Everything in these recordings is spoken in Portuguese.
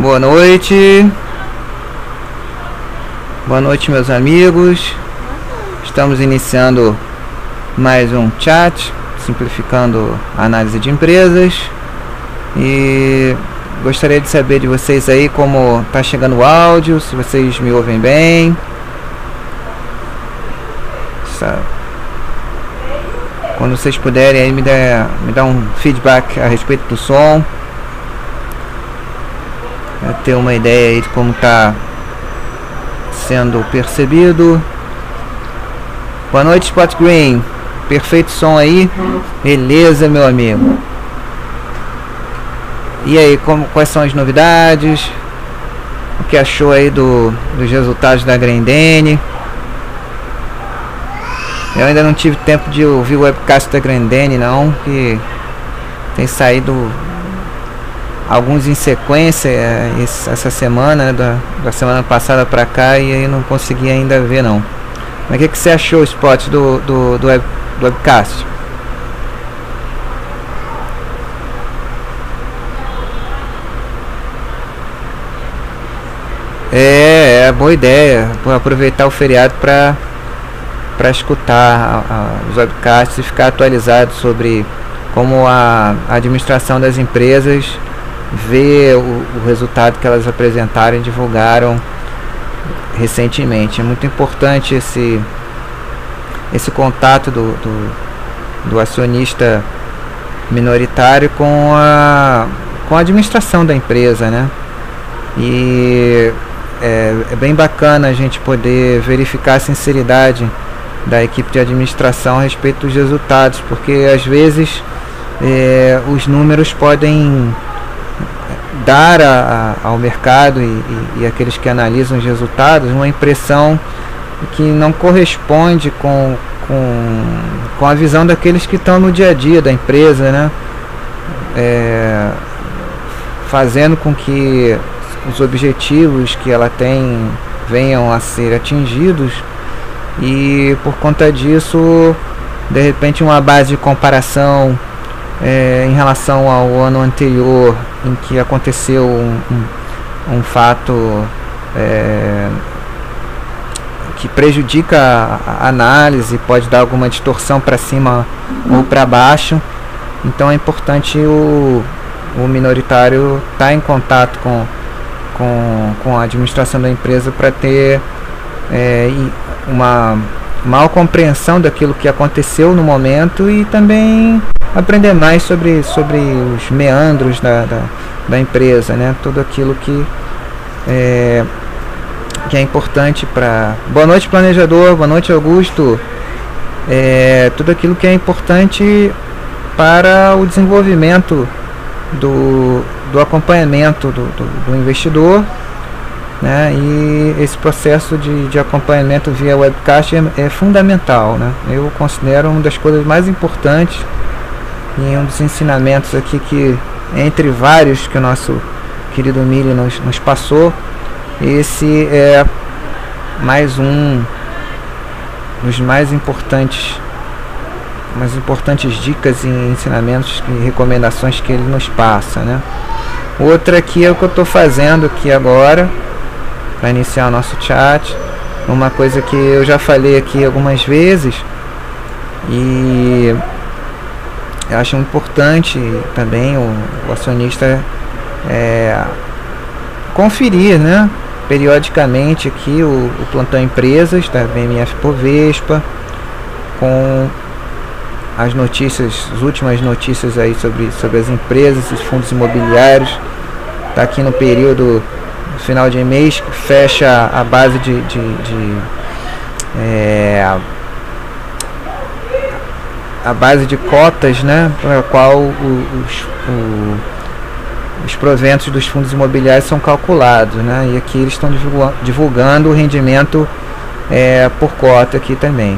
Boa noite. Boa noite, meus amigos. Estamos iniciando mais um chat, simplificando a análise de empresas. E gostaria de saber de vocês aí como está chegando o áudio, se vocês me ouvem bem. Quando vocês puderem aí me dá um feedback a respeito do som, para ter uma ideia aí de como está sendo percebido. Boa noite, Spot Green. Perfeito som aí. Beleza, meu amigo. E aí, quais são as novidades? O que achou aí dos resultados da Grendene? Eu ainda não tive tempo de ouvir o webcast da Grendene, não, que tem saído alguns em sequência essa semana, né, da semana passada pra cá, e aí não consegui ainda ver, não. Mas o que você achou, Spot, do webcast? É boa ideia. Vou aproveitar o feriado para escutar os webcasts e ficar atualizado sobre como a administração das empresas vê o resultado que elas apresentaram e divulgaram recentemente. É muito importante esse contato do acionista minoritário com a administração da empresa, né? E é bem bacana a gente poder verificar a sinceridade da equipe de administração a respeito dos resultados, porque às vezes os números podem dar ao mercado e aqueles que analisam os resultados uma impressão que não corresponde com a visão daqueles que estão no dia a dia da empresa, né? Fazendo com que os objetivos que ela tem venham a ser atingidos, e por conta disso, de repente, uma base de comparação em relação ao ano anterior, em que aconteceu um fato que prejudica a análise, pode dar alguma distorção para cima ou para baixo. Então é importante o minoritário estar em contato com a administração da empresa para ter uma maior compreensão daquilo que aconteceu no momento e também aprender mais sobre os meandros da empresa, né? Tudo aquilo que é importante para... Boa noite, planejador. Boa noite, Augusto. Tudo aquilo que é importante para o desenvolvimento do acompanhamento do investidor, né? E esse processo de acompanhamento via webcast é fundamental, né? Eu considero uma das coisas mais importantes e um dos ensinamentos aqui, que entre vários que o nosso querido Milho nos passou, esse é mais um dos mais importantes dicas e ensinamentos e recomendações que ele nos passa, né? Outra aqui é o que eu estou fazendo aqui agora para iniciar o nosso chat, uma coisa que eu já falei aqui algumas vezes e eu acho importante também o acionista conferir, né, periodicamente aqui o plantão empresas da BMF Bovespa, com as notícias, as últimas notícias aí sobre as empresas, os fundos imobiliários. Está aqui no período final de mês, que fecha a base a base de cotas, né, para a qual os proventos dos fundos imobiliários são calculados, né? E aqui eles estão divulgando o rendimento por cota aqui também.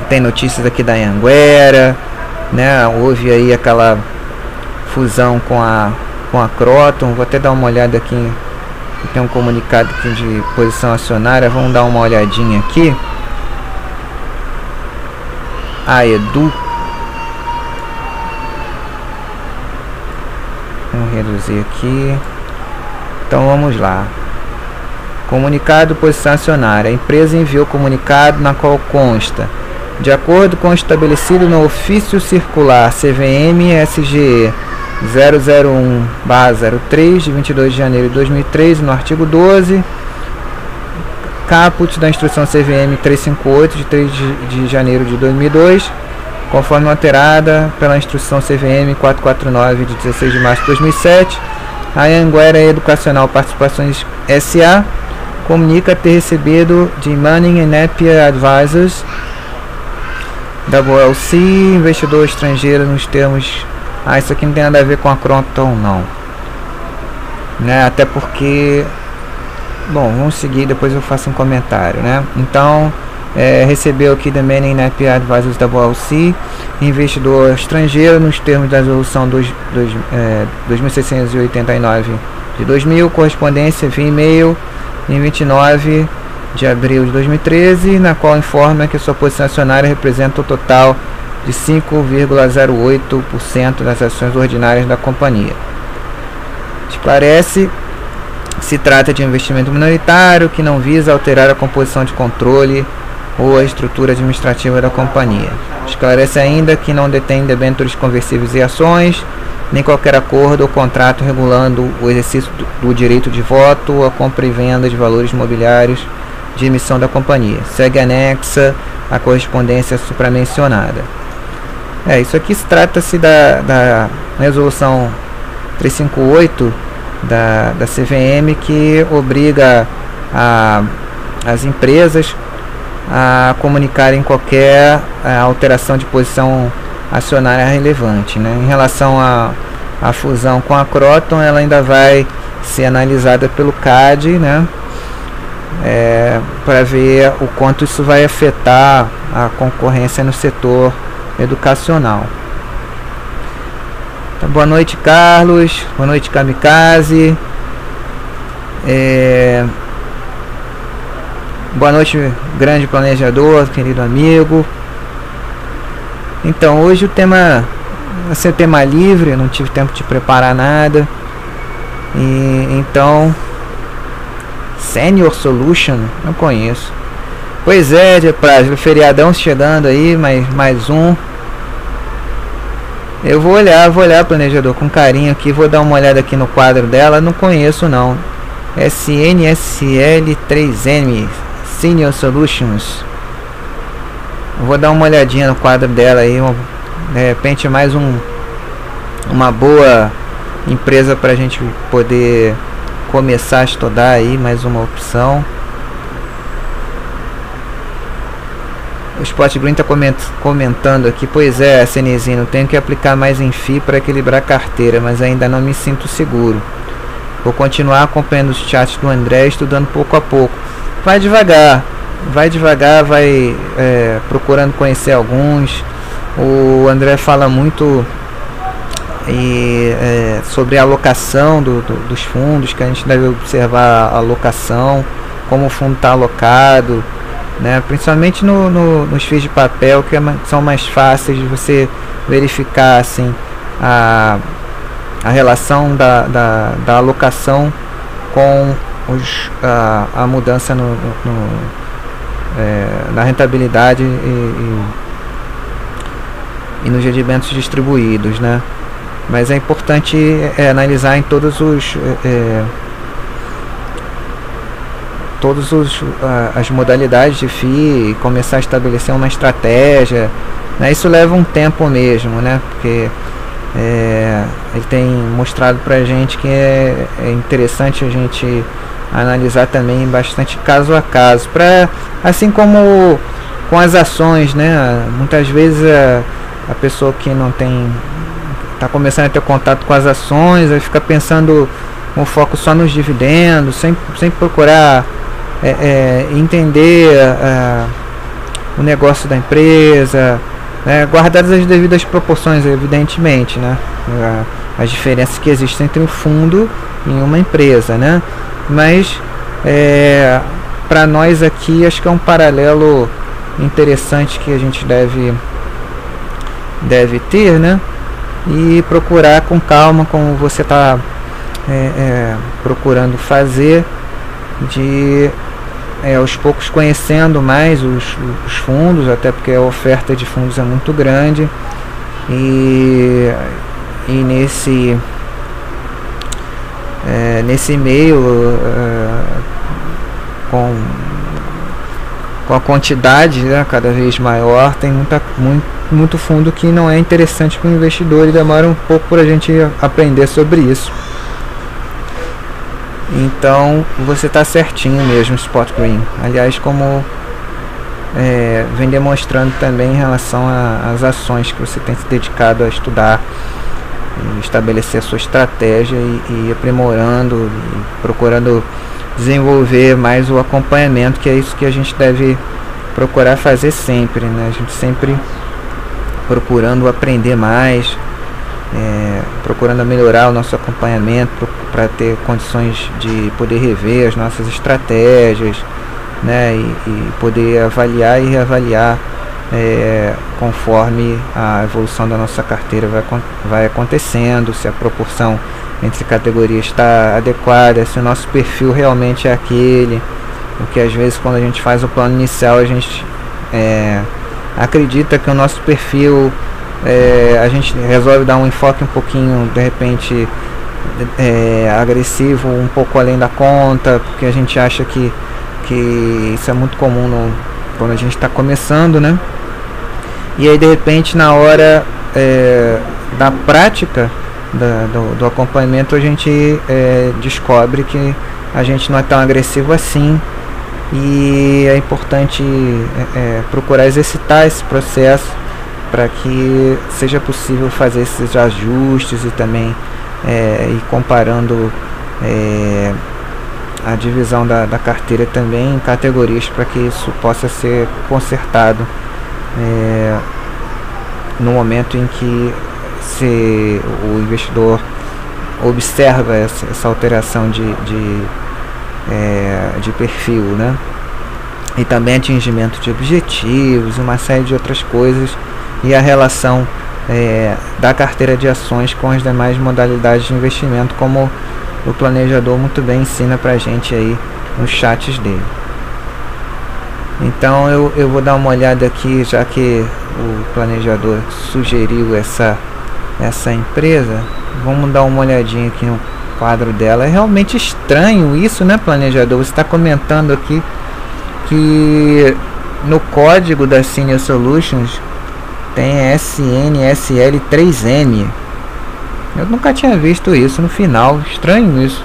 Tem notícias aqui da Anhanguera, né? Houve aí aquela fusão com a Croton. Vou até dar uma olhada aqui, tem um comunicado aqui de posição acionária. Vamos dar uma olhadinha aqui. A Edu, vamos reduzir aqui. Então vamos lá. Comunicado posição acionária. A empresa enviou comunicado na qual consta: de acordo com o estabelecido no ofício circular CVM-SGE 001/03 de 22 de janeiro de 2013, no artigo 12, caput da instrução CVM 358 de 3 de janeiro de 2002, conforme alterada pela instrução CVM 449 de 16 de março de 2007, a Anhanguera Educacional Participações S.A. comunica ter recebido de Manning & Napier Advisors, WLC, investidor estrangeiro nos termos... isso aqui não tem nada a ver com a Croton, não, né? Até porque... Bom, vamos seguir, depois eu faço um comentário, né? Então, recebeu aqui da Manning & Napier Advisors WLC, investidor estrangeiro nos termos da resolução 2689 de 2000, correspondência via e-mail em 29 de abril de 2013, na qual informa que sua posição acionária representa o total de 5,08% das ações ordinárias da companhia. Esclarece: se trata de um investimento minoritário que não visa alterar a composição de controle ou a estrutura administrativa da companhia. Esclarece ainda que não detém debêntures conversíveis e ações, nem qualquer acordo ou contrato regulando o exercício do direito de voto ou a compra e venda de valores mobiliários de emissão da companhia. Segue anexa a correspondência supramencionada. Isso aqui trata-se da resolução 358 da CVM, que obriga as empresas a comunicarem qualquer alteração de posição acionária relevante, né? Em relação à fusão com a Croton, ela ainda vai ser analisada pelo CAD, né? Para ver o quanto isso vai afetar a concorrência no setor educacional. Então, boa noite, Carlos. Boa noite, Kamikaze. Boa noite, grande planejador, querido amigo. Então, hoje o tema vai ser tema livre, eu não tive tempo de preparar nada. Então, Senior Solution, não conheço. Pois é, de prazo, o feriadão chegando aí, mais um. Eu vou olhar, planejador, com carinho aqui, vou dar uma olhada aqui no quadro dela, não conheço não. SNSL3M, Senior Solutions. Vou dar uma olhadinha no quadro dela aí, de repente mais uma boa empresa para a gente poder começar a estudar aí, mais uma opção. O Spot Green está comentando aqui: pois é, Cenezino, tenho que aplicar mais em FI para equilibrar a carteira, mas ainda não me sinto seguro. Vou continuar acompanhando os chats do André, estudando pouco a pouco. Vai devagar, vai procurando conhecer alguns. O André fala muito sobre a alocação dos fundos, que a gente deve observar a alocação, como o fundo está alocado, né? Principalmente nos FIIs de papel, que são mais fáceis de você verificar assim, a relação da alocação com a mudança na rentabilidade e nos rendimentos distribuídos, né? Mas é importante analisar em todos as modalidades de FII e começar a estabelecer uma estratégia, né? Isso leva um tempo mesmo, né? Porque ele tem mostrado pra gente que é interessante a gente analisar também bastante caso a caso, assim como com as ações, né? Muitas vezes a pessoa que não está começando a ter contato com as ações, aí fica pensando com foco só nos dividendos, sem procurar entender o negócio da empresa, né, guardadas as devidas proporções, evidentemente, né, as diferenças que existem entre um fundo e uma empresa, né, mas para nós aqui acho que é um paralelo interessante que a gente deve ter, né, e procurar com calma, como você está procurando fazer, de aos poucos conhecendo mais os fundos, até porque a oferta de fundos é muito grande, e nesse meio, com a quantidade, né, cada vez maior, tem muito fundo que não é interessante para o investidor e demora um pouco para a gente aprender sobre isso. Então você está certinho mesmo, Spot Green. Aliás, como vem demonstrando também em relação às ações que você tem se dedicado a estudar, e estabelecer a sua estratégia e aprimorando e procurando desenvolver mais o acompanhamento, que é isso que a gente deve procurar fazer sempre, né? A gente sempre procurando aprender mais, procurando melhorar o nosso acompanhamento para ter condições de poder rever as nossas estratégias, né? E poder avaliar e reavaliar conforme a evolução da nossa carteira vai acontecendo, se a proporção entre categorias está adequada, se o nosso perfil realmente é aquele, porque às vezes quando a gente faz o plano inicial a gente acredita que o nosso perfil, a gente resolve dar um enfoque um pouquinho, de repente, agressivo, um pouco além da conta, porque a gente acha que isso é muito comum quando a gente está começando, né? E aí de repente na hora da prática do acompanhamento a gente descobre que a gente não é tão agressivo assim, e é importante procurar exercitar esse processo para que seja possível fazer esses ajustes e também ir comparando a divisão da carteira também em categorias, para que isso possa ser consertado no momento em que o investidor observa essa alteração de perfil, né? E também atingimento de objetivos, uma série de outras coisas, e a relação da carteira de ações com as demais modalidades de investimento, como o planejador muito bem ensina pra gente aí nos chats dele. Então eu vou dar uma olhada aqui, já que o planejador sugeriu essa empresa. Vamos dar uma olhadinha aqui no quadro dela. É realmente estranho isso, né, planejador? Você está comentando aqui que no código da Senior Solutions tem SNSL3N. Eu nunca tinha visto isso no final. Estranho isso.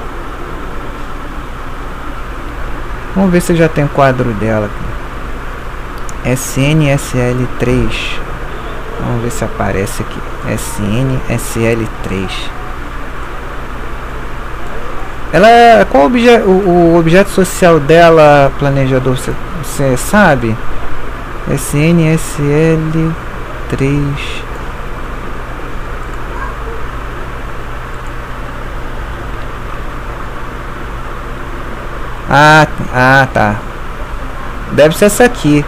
Vamos ver se já tem o quadro dela aqui. SNSL3. Vamos ver se aparece aqui. SNSL3. Ela, qual o objeto social dela, planejador? Você sabe? SNSL3. Ah, tá. Deve ser essa aqui.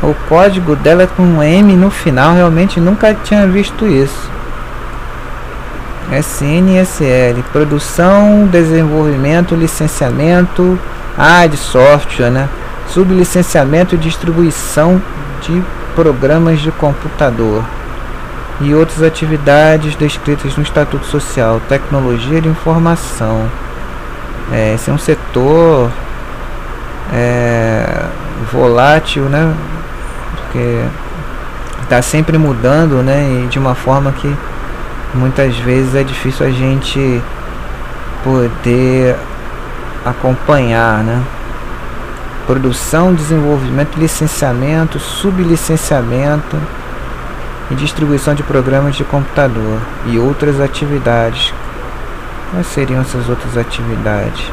O código dela é com um M no final. Realmente nunca tinha visto isso. SNSL, produção, desenvolvimento, licenciamento, de software, né? Sublicenciamento e distribuição de programas de computador e outras atividades descritas no Estatuto Social, tecnologia de informação. Esse é um setor volátil, né? Porque está sempre mudando, né? E de uma forma que muitas vezes é difícil a gente poder acompanhar, né? Produção, desenvolvimento, licenciamento, sublicenciamento e distribuição de programas de computador e outras atividades. Quais seriam essas outras atividades?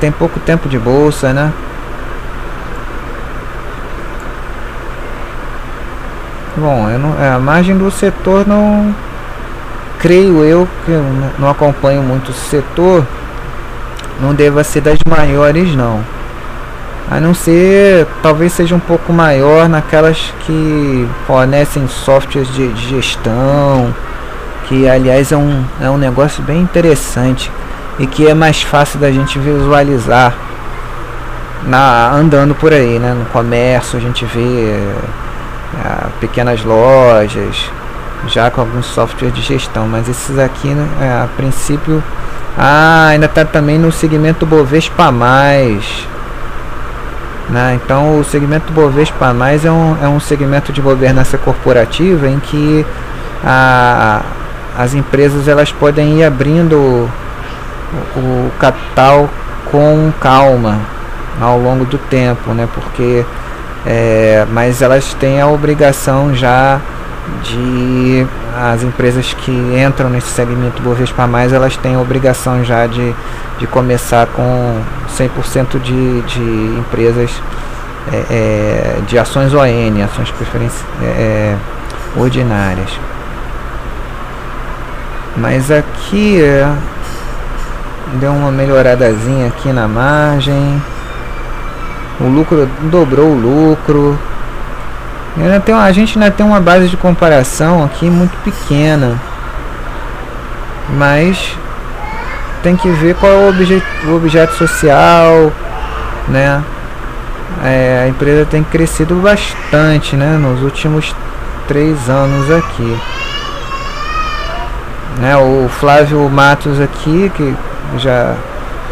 Tem pouco tempo de bolsa, né? Bom, a margem do setor não... Creio eu que eu não acompanho muito o setor, não deva ser das maiores não, a não ser, talvez seja um pouco maior naquelas que fornecem softwares de gestão, que aliás é um negócio bem interessante e que é mais fácil da gente visualizar andando por aí, né? No comércio a gente vê pequenas lojas já com alguns softwares de gestão, mas esses aqui, né, a princípio ainda está também no segmento Bovespa+, né? Então o segmento Bovespa+, é um segmento de governança corporativa em que as empresas elas podem ir abrindo o capital com calma ao longo do tempo, né? Porque mas elas têm a obrigação já de as empresas que entram nesse segmento Bovespa+, elas têm a obrigação já de começar com 100% de empresas de ações ON, ações ordinárias. Mas aqui deu uma melhoradazinha aqui na margem, o lucro dobrou o lucro. A gente ainda tem uma base de comparação aqui muito pequena, mas tem que ver qual é o objeto social, né? A empresa tem crescido bastante, né, nos últimos 3 anos aqui, né? O Flávio Matos aqui, que já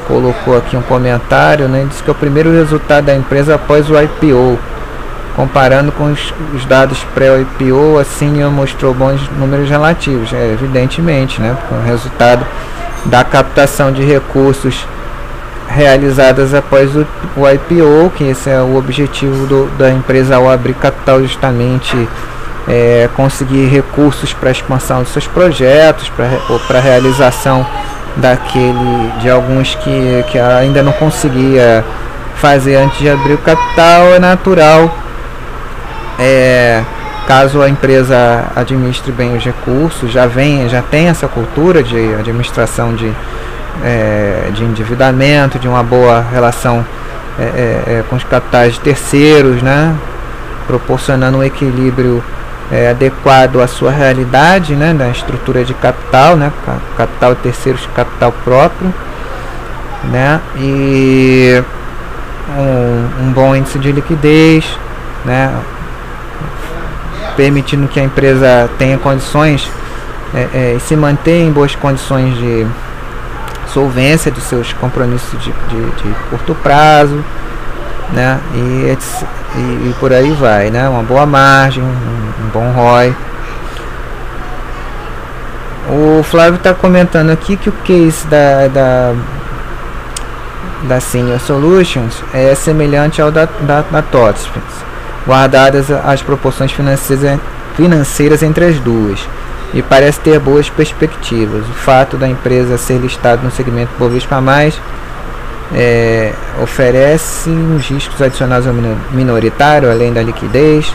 colocou aqui um comentário, né, disse que é o primeiro resultado da empresa após o IPO. Comparando com os dados pré-IPO, assim mostrou bons números relativos, evidentemente, né? Porque o resultado da captação de recursos realizadas após o IPO, que esse é o objetivo da empresa ao abrir capital, justamente conseguir recursos para a expansão dos seus projetos, para a realização de alguns que ainda não conseguia fazer antes de abrir o capital. É natural, caso a empresa administre bem os recursos, já tem essa cultura de administração de endividamento, de uma boa relação com os capitais de terceiros, né? Proporcionando um equilíbrio adequado à sua realidade, né? Da estrutura de capital, né? Capital de terceiros, capital próprio, né? E um bom índice de liquidez, né? Permitindo que a empresa tenha condições e se mantenha em boas condições de solvência dos seus compromissos de curto prazo, né? E por aí vai, né? Uma boa margem, um bom ROI. O Flávio está comentando aqui que o case da Senior Solutions é semelhante ao da TOTSPS, guardadas as proporções financeiras entre as duas, e parece ter boas perspectivas. O fato da empresa ser listada no segmento Bovespa+, oferece uns riscos adicionais ao minoritário, além da liquidez.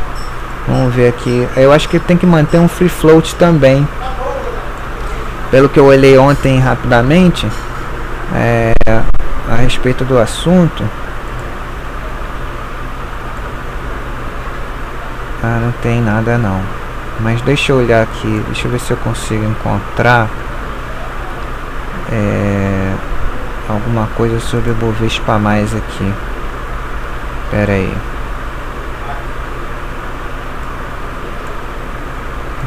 Vamos ver aqui, eu acho que tem que manter um free float também, pelo que eu olhei ontem rapidamente a respeito do assunto. Não tem nada não, mas deixa eu olhar aqui, deixa eu ver se eu consigo encontrar alguma coisa sobre o Bovespa+ aqui. Pera aí,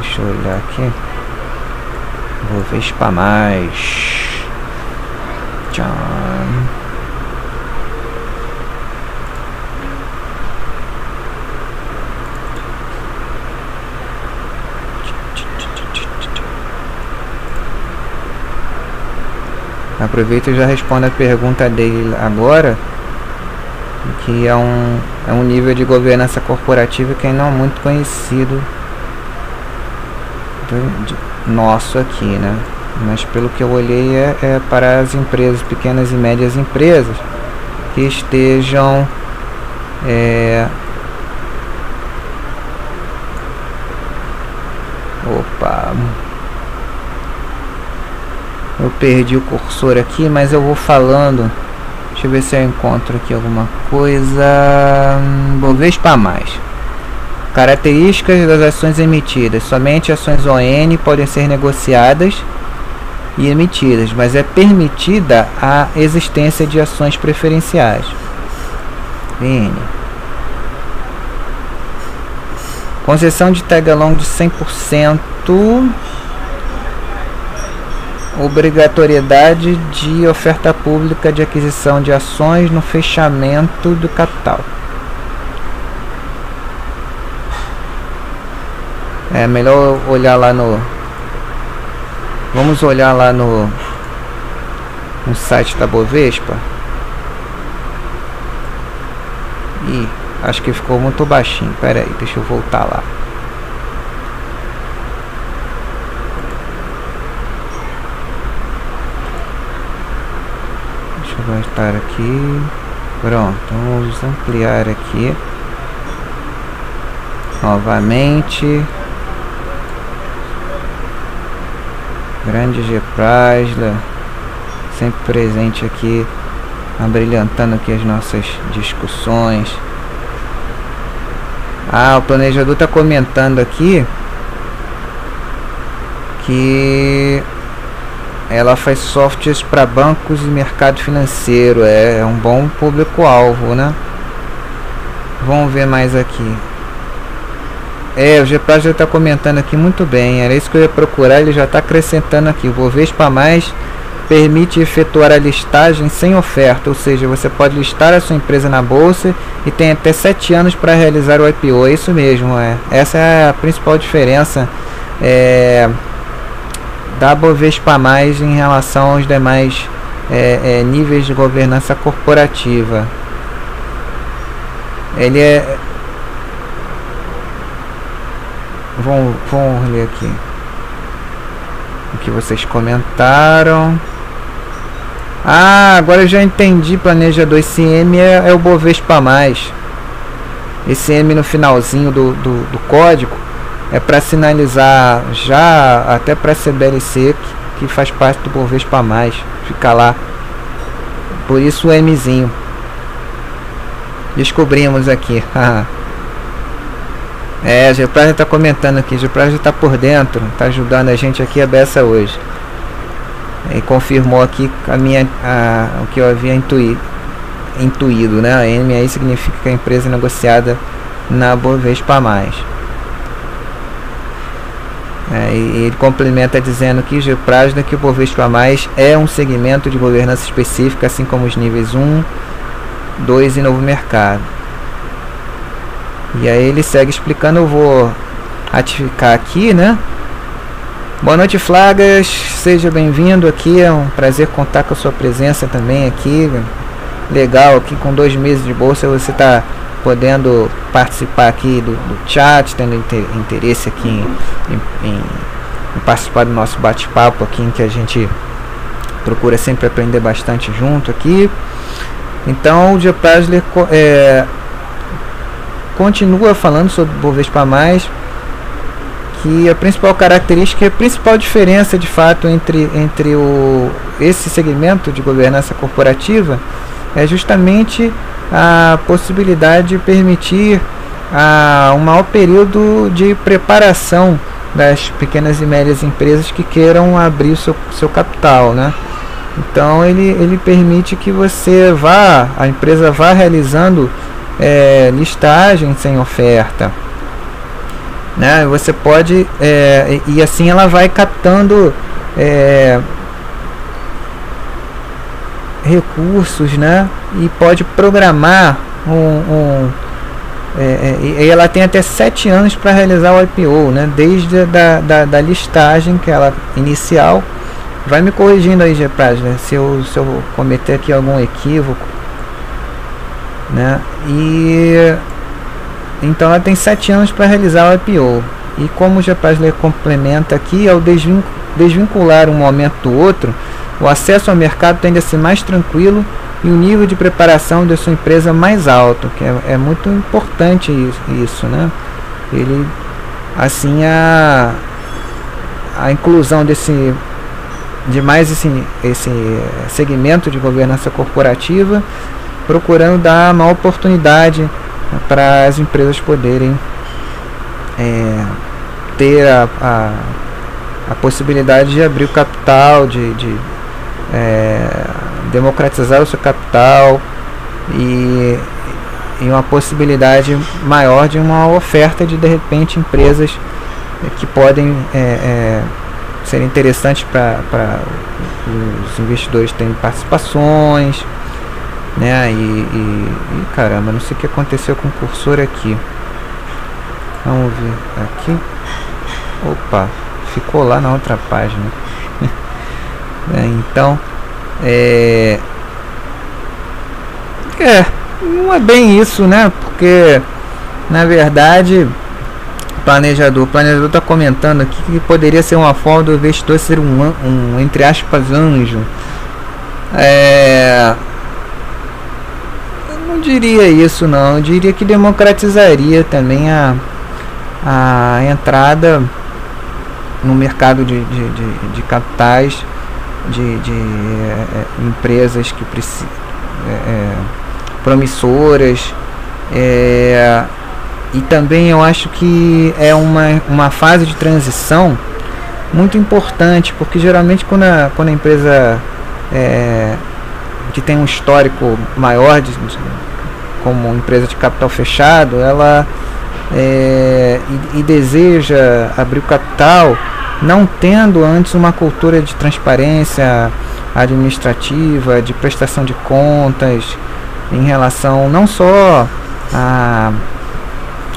deixa eu olhar aqui. Bovespa+. Tchau. Aproveita e já responda a pergunta dele agora, que é um nível de governança corporativa que ainda não é muito conhecido nosso aqui, né? Mas pelo que eu olhei é para as empresas, pequenas e médias empresas que estejam opa, eu perdi o cursor aqui, mas eu vou falando. Deixa eu ver se eu encontro aqui alguma coisa. Bovespa+. Características das ações emitidas. Somente ações ON podem ser negociadas e emitidas, mas é permitida a existência de ações preferenciais. VN. Concessão de tag-along de 100%. Obrigatoriedade de oferta pública de aquisição de ações no fechamento do capital. É melhor olhar lá no... Vamos olhar lá no site da Bovespa. Ih, acho que ficou muito baixinho. Pera aí, deixa eu voltar lá. Deixa eu voltar aqui. Pronto, vamos ampliar aqui. Novamente. Grande G. Prasler, sempre presente aqui, abrilhantando aqui as nossas discussões. O planejador está comentando aqui que ela faz softwares para bancos e mercado financeiro. É um bom público-alvo, né? Vamos ver mais aqui. O GPA já está comentando aqui muito bem. Era isso que eu ia procurar. Ele já está acrescentando aqui. O Bovespa Mais permite efetuar a listagem sem oferta, ou seja, você pode listar a sua empresa na bolsa e tem até 7 anos para realizar o IPO. É isso mesmo. Essa é a principal diferença da Bovespa Mais em relação aos demais níveis de governança corporativa. Ele é... Vamos ler aqui o que vocês comentaram. Agora eu já entendi, planejador. Esse M é o Bovespa Mais. Esse M no finalzinho do código é para sinalizar já até para a CBLC que faz parte do Bovespa Mais. Fica lá. Por isso o Mzinho. Descobrimos aqui. A Geprasa está comentando aqui. Geprasa está por dentro, está ajudando a gente aqui a beça hoje. E confirmou aqui o que eu havia intuído, né? A M aí significa que a empresa é negociada na Bovespa Mais. E ele complementa dizendo que Geprasa, que o Bovespa Mais é um segmento de governança específica, assim como os níveis 1, 2 e novo mercado. E aí ele segue explicando. Eu vou ratificar aqui, né? Boa noite, Flagas, seja bem-vindo aqui, é um prazer contar com a sua presença também aqui. Legal, aqui com 2 meses de bolsa você está podendo participar aqui do chat, tendo interesse aqui em participar do nosso bate-papo aqui, em que a gente procura sempre aprender bastante junto aqui. Então o G. Prasler continua falando sobre Bovespa Mais, que a principal característica, a principal diferença de fato entre esse segmento de governança corporativa é justamente a possibilidade de permitir um maior período de preparação das pequenas e médias empresas que queiram abrir o seu capital, né? Então ele permite que a empresa vá realizando listagem sem oferta, né? Você pode e assim ela vai captando recursos, né? E pode programar e ela tem até 7 anos para realizar o IPO, né? Desde da listagem que ela inicial. Vai me corrigindo aí, Geprasler, se eu cometer aqui algum equívoco, né? E então ela tem 7 anos para realizar o IPO. E como o Geprasler complementa aqui, ao desvincular um momento do outro, o acesso ao mercado tende a ser mais tranquilo e o nível de preparação da sua empresa mais alto, que é muito importante isso, né? Ele, assim, a inclusão de mais esse segmento de governança corporativa, procurando dar uma oportunidade para as empresas poderem ter a possibilidade de abrir o capital, de democratizar o seu capital e uma possibilidade maior de uma oferta de repente empresas que podem ser interessantes para os investidores terem participações, né? E caramba, não sei o que aconteceu com o cursor aqui. Vamos ver aqui. Opa, ficou lá na outra página. Então não é bem isso, né? Porque na verdade o planejador está comentando aqui que poderia ser uma forma do investidor ser um entre aspas anjo. Eu não diria isso, não. Eu diria que democratizaria também a entrada no mercado de capitais de empresas que promissoras, e também eu acho que é uma fase de transição muito importante, porque geralmente quando a empresa que tem um histórico maior como empresa de capital fechado, ela e deseja abrir o capital, não tendo antes uma cultura de transparência administrativa, de prestação de contas em relação não só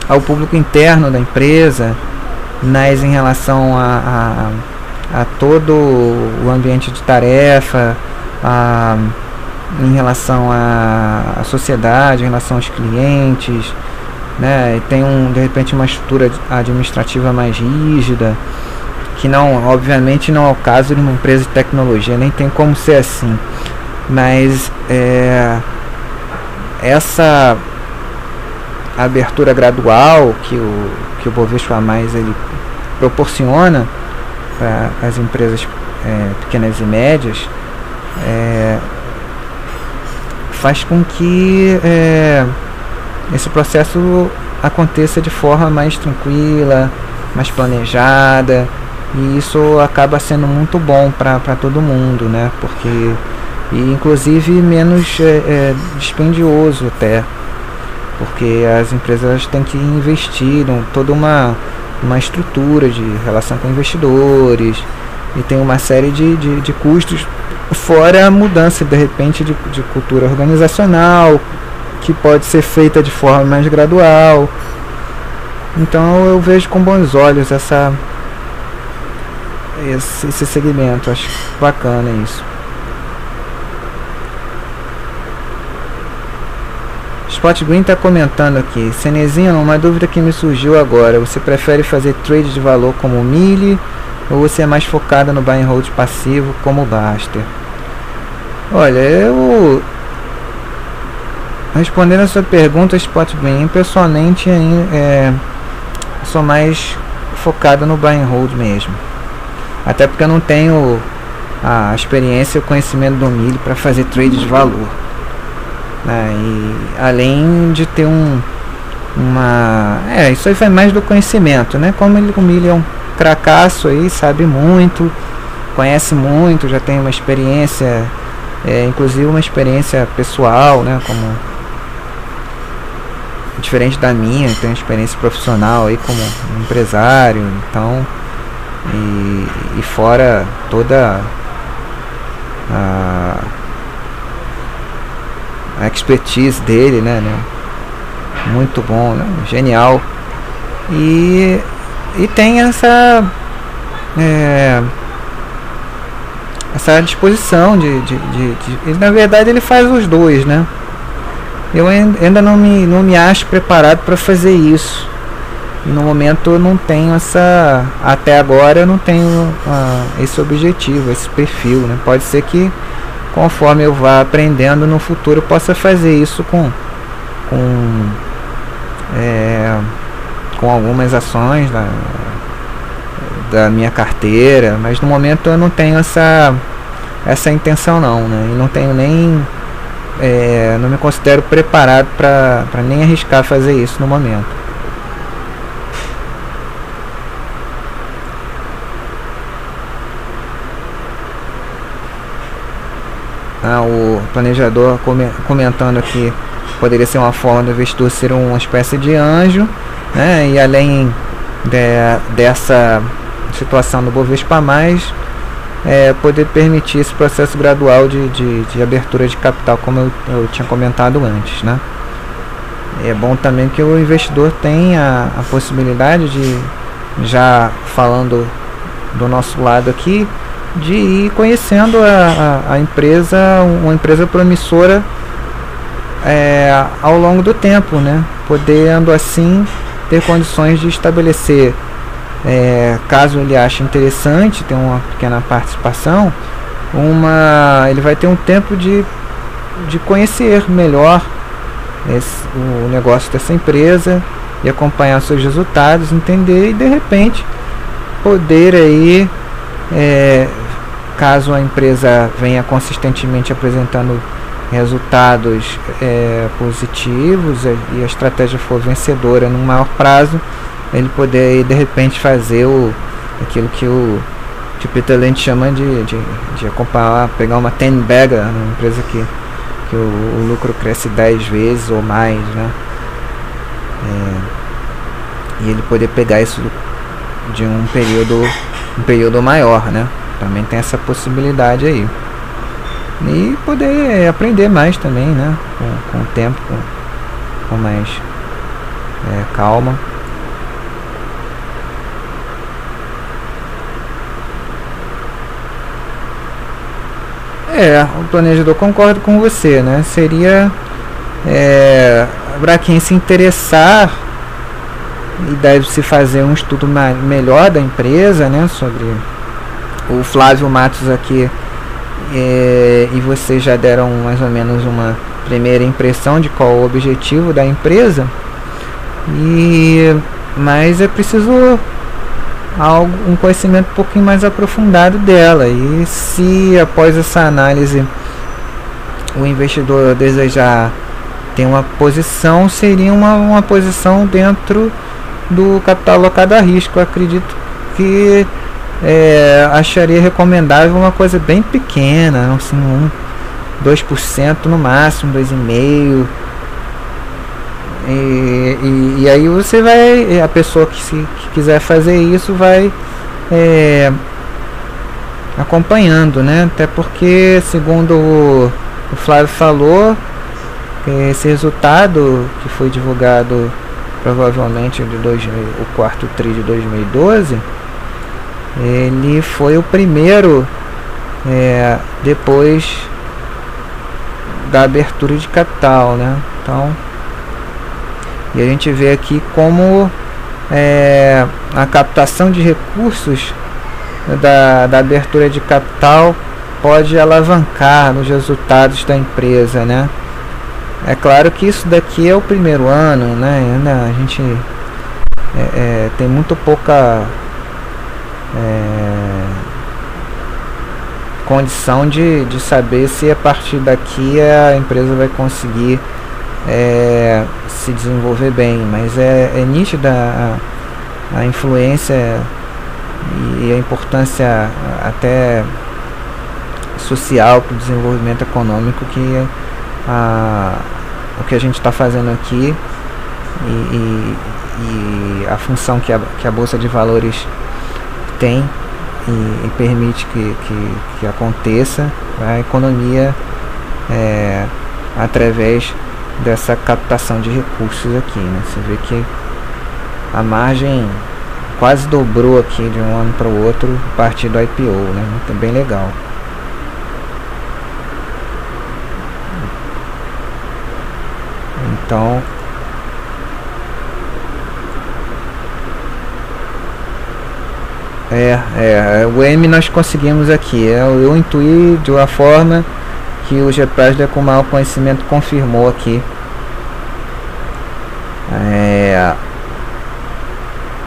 ao público interno da empresa, mas em relação a todo o ambiente de tarefa, em relação à sociedade, em relação aos clientes, né? E tem de repente uma estrutura administrativa mais rígida, que não, obviamente não é o caso de uma empresa de tecnologia, nem tem como ser assim, mas essa abertura gradual que o Bovespa Mais ele proporciona para as empresas pequenas e médias, faz com que esse processo aconteça de forma mais tranquila, mais planejada, e isso acaba sendo muito bom para todo mundo, né? Porque inclusive menos dispendioso até, porque as empresas têm que investir em toda uma estrutura de relação com investidores, e tem uma série de custos, fora a mudança de repente de cultura organizacional, que pode ser feita de forma mais gradual. Então eu vejo com bons olhos esse segmento, acho bacana isso. Spot Green está comentando aqui: Cenezinho, uma dúvida que me surgiu agora, você prefere fazer trade de valor como o Mille, ou você é mais focada no buy and hold passivo como o Baster? Olha, eu respondendo a sua pergunta, Spot Green, pessoalmente sou mais focado no buy and hold mesmo, até porque eu não tenho a experiência e o conhecimento do Mille para fazer trade de valor, né? E além de ter isso aí vai mais do conhecimento, né? Como o Mille é um cracaço aí, sabe muito, conhece muito, já tem uma experiência, inclusive uma experiência pessoal, né? Como diferente da minha, tem uma experiência profissional aí como empresário, então e fora toda a expertise dele, né? Muito bom, né? Genial, e tem essa disposição de na verdade ele faz os dois, né? Eu ainda não me acho preparado para fazer isso, e no momento eu não tenho até agora eu não tenho esse objetivo, esse perfil, né? Pode ser que conforme eu vá aprendendo no futuro eu possa fazer isso com algumas ações da minha carteira, mas no momento eu não tenho essa intenção não, né? E não tenho nem não me considero preparado para nem arriscar fazer isso no momento. o planejador comentando aqui, poderia ser uma forma do investidor ser uma espécie de anjo, né? E além dessa situação do Bovespa+, poder permitir esse processo gradual de abertura de capital, como eu tinha comentado antes, né? É bom também que o investidor tenha a possibilidade de, já falando do nosso lado aqui, de ir conhecendo a empresa, uma empresa promissora ao longo do tempo, né? Podendo assim ter condições de estabelecer, caso ele ache interessante ter uma pequena participação, ele vai ter um tempo de conhecer melhor o negócio dessa empresa e acompanhar seus resultados, entender e de repente poder aí, caso a empresa venha consistentemente apresentando resultados positivos e a estratégia for vencedora no maior prazo, ele poder aí, de repente fazer aquilo que o Peter Lynch chama de acompanhar, pegar uma 10-bagger, uma empresa que o lucro cresce 10 vezes ou mais, né? E ele poder pegar isso de um período maior, né? Também tem essa possibilidade aí. E poder aprender mais também, né? Com o tempo, com mais calma. O planejador concorda com você, né? Seria para quem se interessar, e deve se fazer um estudo melhor da empresa, né? Sobre o Flávio Matos aqui, e vocês já deram mais ou menos uma primeira impressão de qual o objetivo da empresa, mas é preciso um conhecimento um pouquinho mais aprofundado dela. E se após essa análise o investidor desejar ter uma posição, seria uma posição dentro do capital alocado a risco. Eu acredito que acharia recomendável uma coisa bem pequena, assim, 2% no máximo, 2,5%. E aí você vai, a pessoa que quiser fazer isso vai acompanhando, né? Até porque, segundo o Flávio falou, esse resultado que foi divulgado provavelmente o quarto tri de 2012, ele foi o primeiro depois da abertura de capital, né? Então, e a gente vê aqui como a captação de recursos da abertura de capital pode alavancar nos resultados da empresa, né? É claro que isso daqui é o primeiro ano, né? Ainda a gente tem muito pouca condição de saber se a partir daqui a empresa vai conseguir se desenvolver bem, mas é nítida a influência e a importância até social para o desenvolvimento econômico que o que a gente está fazendo aqui e a função que a Bolsa de Valores tem e permite que aconteça a economia através dessa captação de recursos aqui, né? Você vê que a margem quase dobrou aqui de um ano para o outro a partir do IPO, né? Muito bem legal. Então, o M nós conseguimos aqui. Eu intuí de uma forma que o Geprasda, com maior conhecimento, confirmou aqui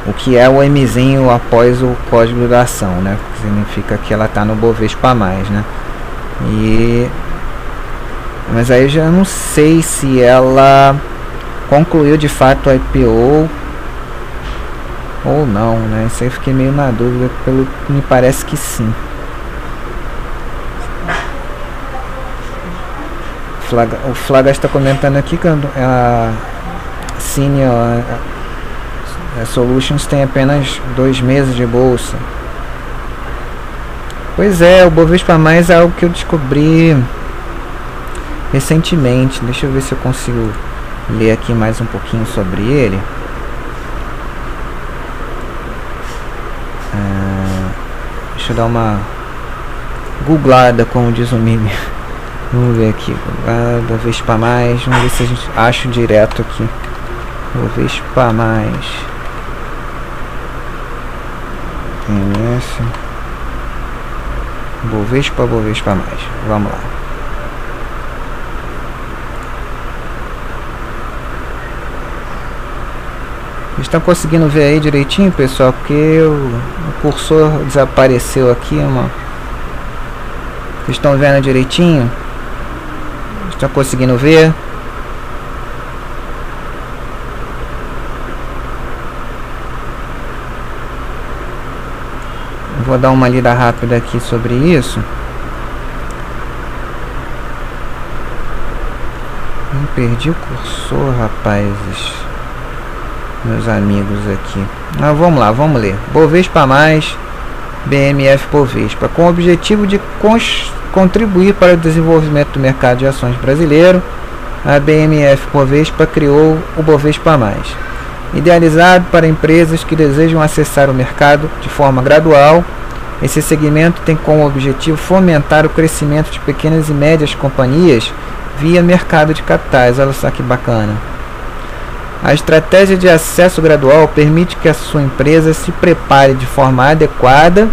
o que é o Mzinho após o código da ação, né? Significa que ela está no Bovespa+, né? Mas aí eu já não sei se ela concluiu de fato o IPO ou não, né? Isso aí eu fiquei meio na dúvida, me parece que sim. O Flaga está comentando aqui que a Senior Solutions tem apenas 2 meses de bolsa. Pois é, o Bovespa Mais é algo que eu descobri recentemente. Deixa eu ver se eu consigo ler aqui mais um pouquinho sobre ele. Deixa eu dar uma googlada, como diz o meme. Vamos ver aqui, Bovespa Mais, vamos ver se a gente acha direto aqui. Bovespa Mais. Bovespa Mais. Vamos lá. Vocês estão conseguindo ver aí direitinho, pessoal? Porque o cursor desapareceu aqui. Vocês estão vendo direitinho? Estão conseguindo ver? Vou dar uma lida rápida aqui sobre isso. Perdi o cursor, rapazes. Meus amigos aqui. Vamos lá, vamos ler. Bovespa Mais, BMF Bovespa. Com o objetivo de contribuir para o desenvolvimento do mercado de ações brasileiro, a BMF Bovespa criou o Bovespa Mais, idealizado para empresas que desejam acessar o mercado de forma gradual. Esse segmento tem como objetivo fomentar o crescimento de pequenas e médias companhias via mercado de capitais. Olha só que bacana. A estratégia de acesso gradual permite que a sua empresa se prepare de forma adequada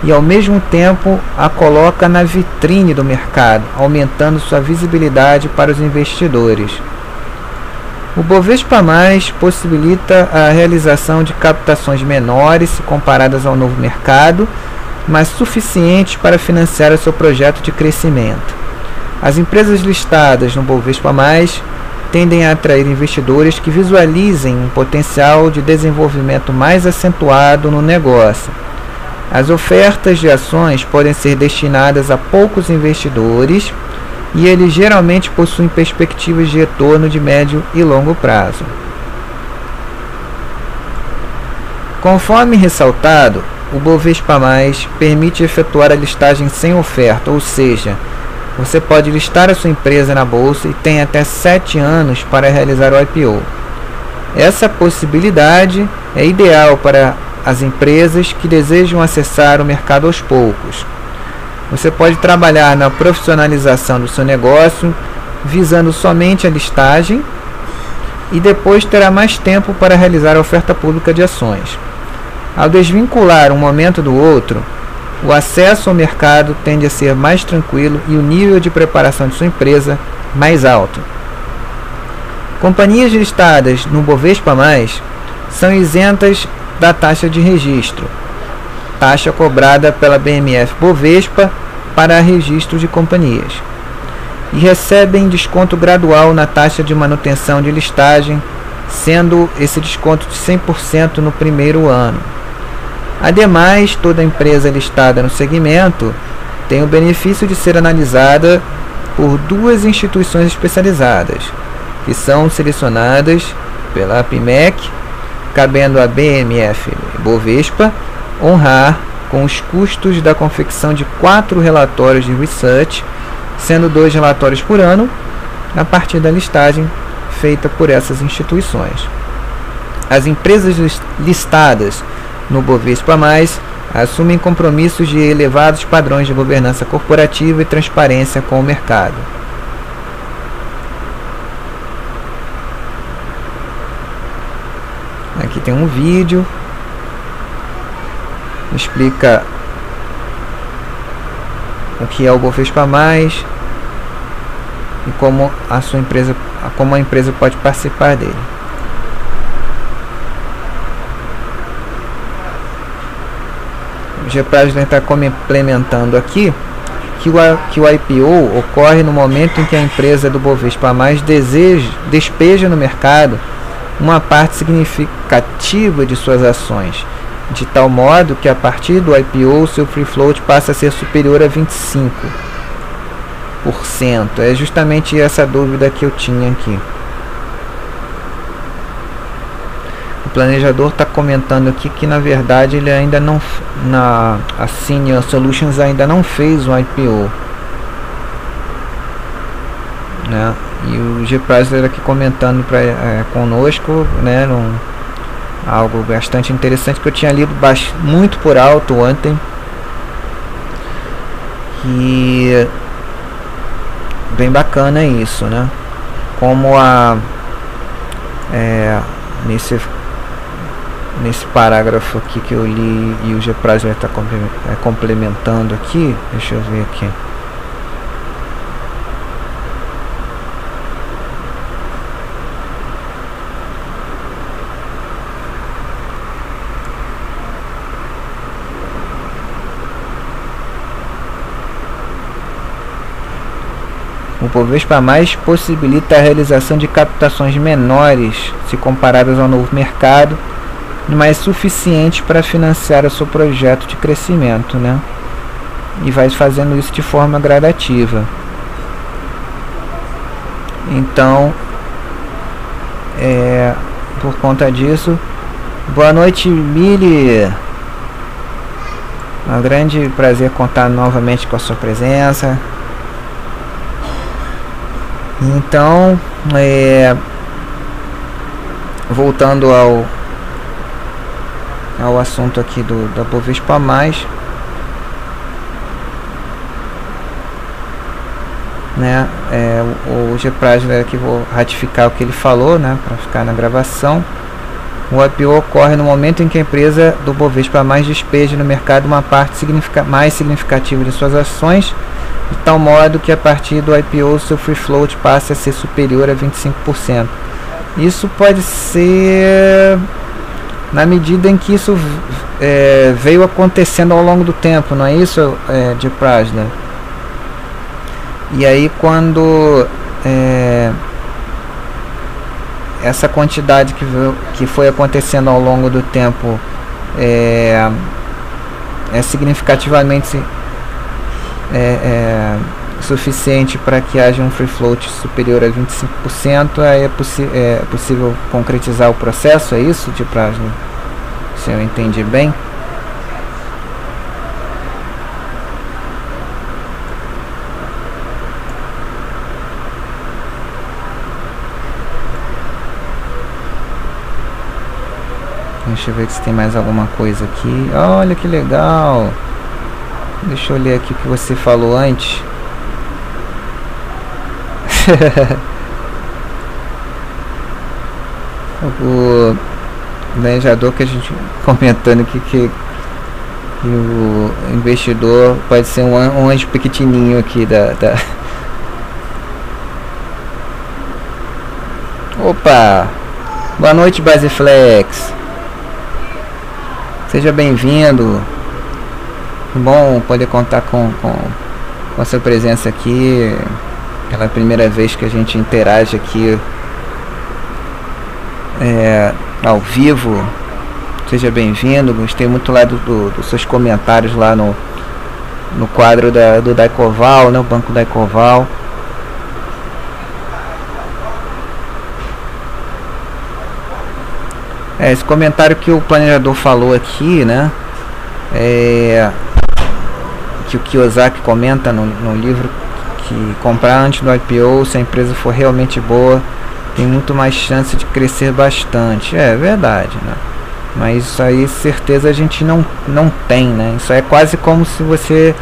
e, ao mesmo tempo, a coloca na vitrine do mercado, aumentando sua visibilidade para os investidores. O Bovespa Mais possibilita a realização de captações menores se comparadas ao novo mercado, mas suficientes para financiar o seu projeto de crescimento. As empresas listadas no Bovespa Mais tendem a atrair investidores que visualizem um potencial de desenvolvimento mais acentuado no negócio. As ofertas de ações podem ser destinadas a poucos investidores e eles geralmente possuem perspectivas de retorno de médio e longo prazo. Conforme ressaltado, o Bovespa Mais permite efetuar a listagem sem oferta, ou seja, você pode listar a sua empresa na bolsa e tem até 7 anos para realizar o IPO. Essa possibilidade é ideal para as empresas que desejam acessar o mercado aos poucos. Você pode trabalhar na profissionalização do seu negócio, visando somente a listagem, e depois terá mais tempo para realizar a oferta pública de ações. Ao desvincular um momento do outro, o acesso ao mercado tende a ser mais tranquilo e o nível de preparação de sua empresa mais alto. Companhias listadas no Bovespa Mais são isentas da taxa de registro, taxa cobrada pela BMF Bovespa para registro de companhias, e recebem desconto gradual na taxa de manutenção de listagem, sendo esse desconto de 100% no primeiro ano. Ademais, toda empresa listada no segmento tem o benefício de ser analisada por 2 instituições especializadas, que são selecionadas pela APIMEC, cabendo à BMF Bovespa honrar com os custos da confecção de 4 relatórios de research, sendo 2 relatórios por ano, a partir da listagem feita por essas instituições. As empresas listadas no Bovespa Mais assumem compromissos de elevados padrões de governança corporativa e transparência com o mercado. Aqui tem um vídeo, explica o que é o Bovespa Mais e como a empresa pode participar dele. O G-President está complementando aqui que o IPO ocorre no momento em que a empresa do Bovespa Mais despeja no mercado uma parte significativa de suas ações, de tal modo que a partir do IPO seu free float passa a ser superior a 25. É justamente essa dúvida que eu tinha aqui. O planejador está comentando aqui que na verdade ele ainda não, a Senior Solutions ainda não fez um IPO, né? E o G. Prasler aqui comentando conosco, né, algo bastante interessante que eu tinha lido muito por alto ontem, e bem bacana isso, né? Como nesse parágrafo aqui que eu li e o G. Prasler está complementando aqui, deixa eu ver aqui. O Bovespa Mais possibilita a realização de captações menores se comparadas ao novo mercado, mas suficiente para financiar o seu projeto de crescimento, né? E vai fazendo isso de forma gradativa. Então, por conta disso, boa noite, Mili. É um grande prazer contar novamente com a sua presença. Então, voltando ao assunto aqui da Bovespa Mais, né? O G. Prasler aqui, vou ratificar o que ele falou, né, para ficar na gravação. O IPO ocorre no momento em que a empresa do Bovespa Mais despeja no mercado uma parte mais significativa de suas ações, de tal modo que a partir do IPO seu free float passe a ser superior a 25%. Isso pode ser na medida em que isso veio acontecendo ao longo do tempo, não é isso, G. Prasler? E aí quando essa quantidade que foi acontecendo ao longo do tempo é significativamente suficiente para que haja um free float superior a 25%, aí é possível concretizar o processo, é isso, de Prasler? Se eu entendi bem. Deixa eu ver se tem mais alguma coisa aqui. Olha que legal! Deixa eu ler aqui o que você falou antes. O planejador que a gente comentando aqui que o investidor pode ser um anjo pequenininho aqui da... Opa! Boa noite, Baseflex. Seja bem-vindo. Bom poder contar com a sua presença aqui. Pela primeira vez que a gente interage aqui ao vivo. Seja bem-vindo. Gostei muito lá dos seus comentários lá no quadro do Daicoval, né, o Banco Daicoval. Esse comentário que o planejador falou aqui, né, que o Kiyosaki comenta no livro, que comprar antes do IPO, se a empresa for realmente boa, tem muito mais chance de crescer bastante. É verdade, né? Mas isso aí, certeza, a gente não tem, né? Isso é quase como se você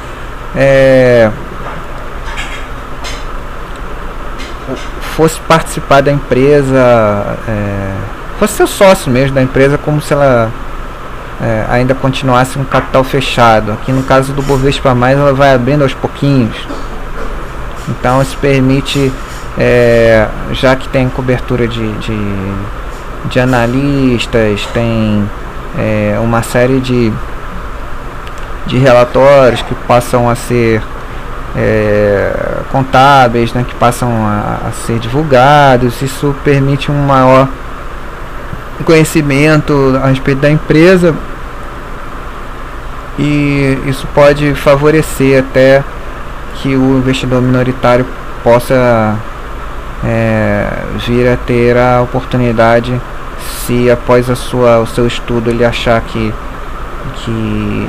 fosse participar da empresa, fosse ser sócio mesmo da empresa, como se ela ainda continuasse um capital fechado. Aqui no caso do Bovespa Mais, ela vai abrindo aos pouquinhos. Então isso permite, já que tem cobertura de analistas, tem uma série de relatórios que passam a ser contábeis, né, que passam a ser divulgados. Isso permite um maior conhecimento a respeito da empresa, e isso pode favorecer até que o investidor minoritário possa vir a ter a oportunidade, se após o seu estudo ele achar que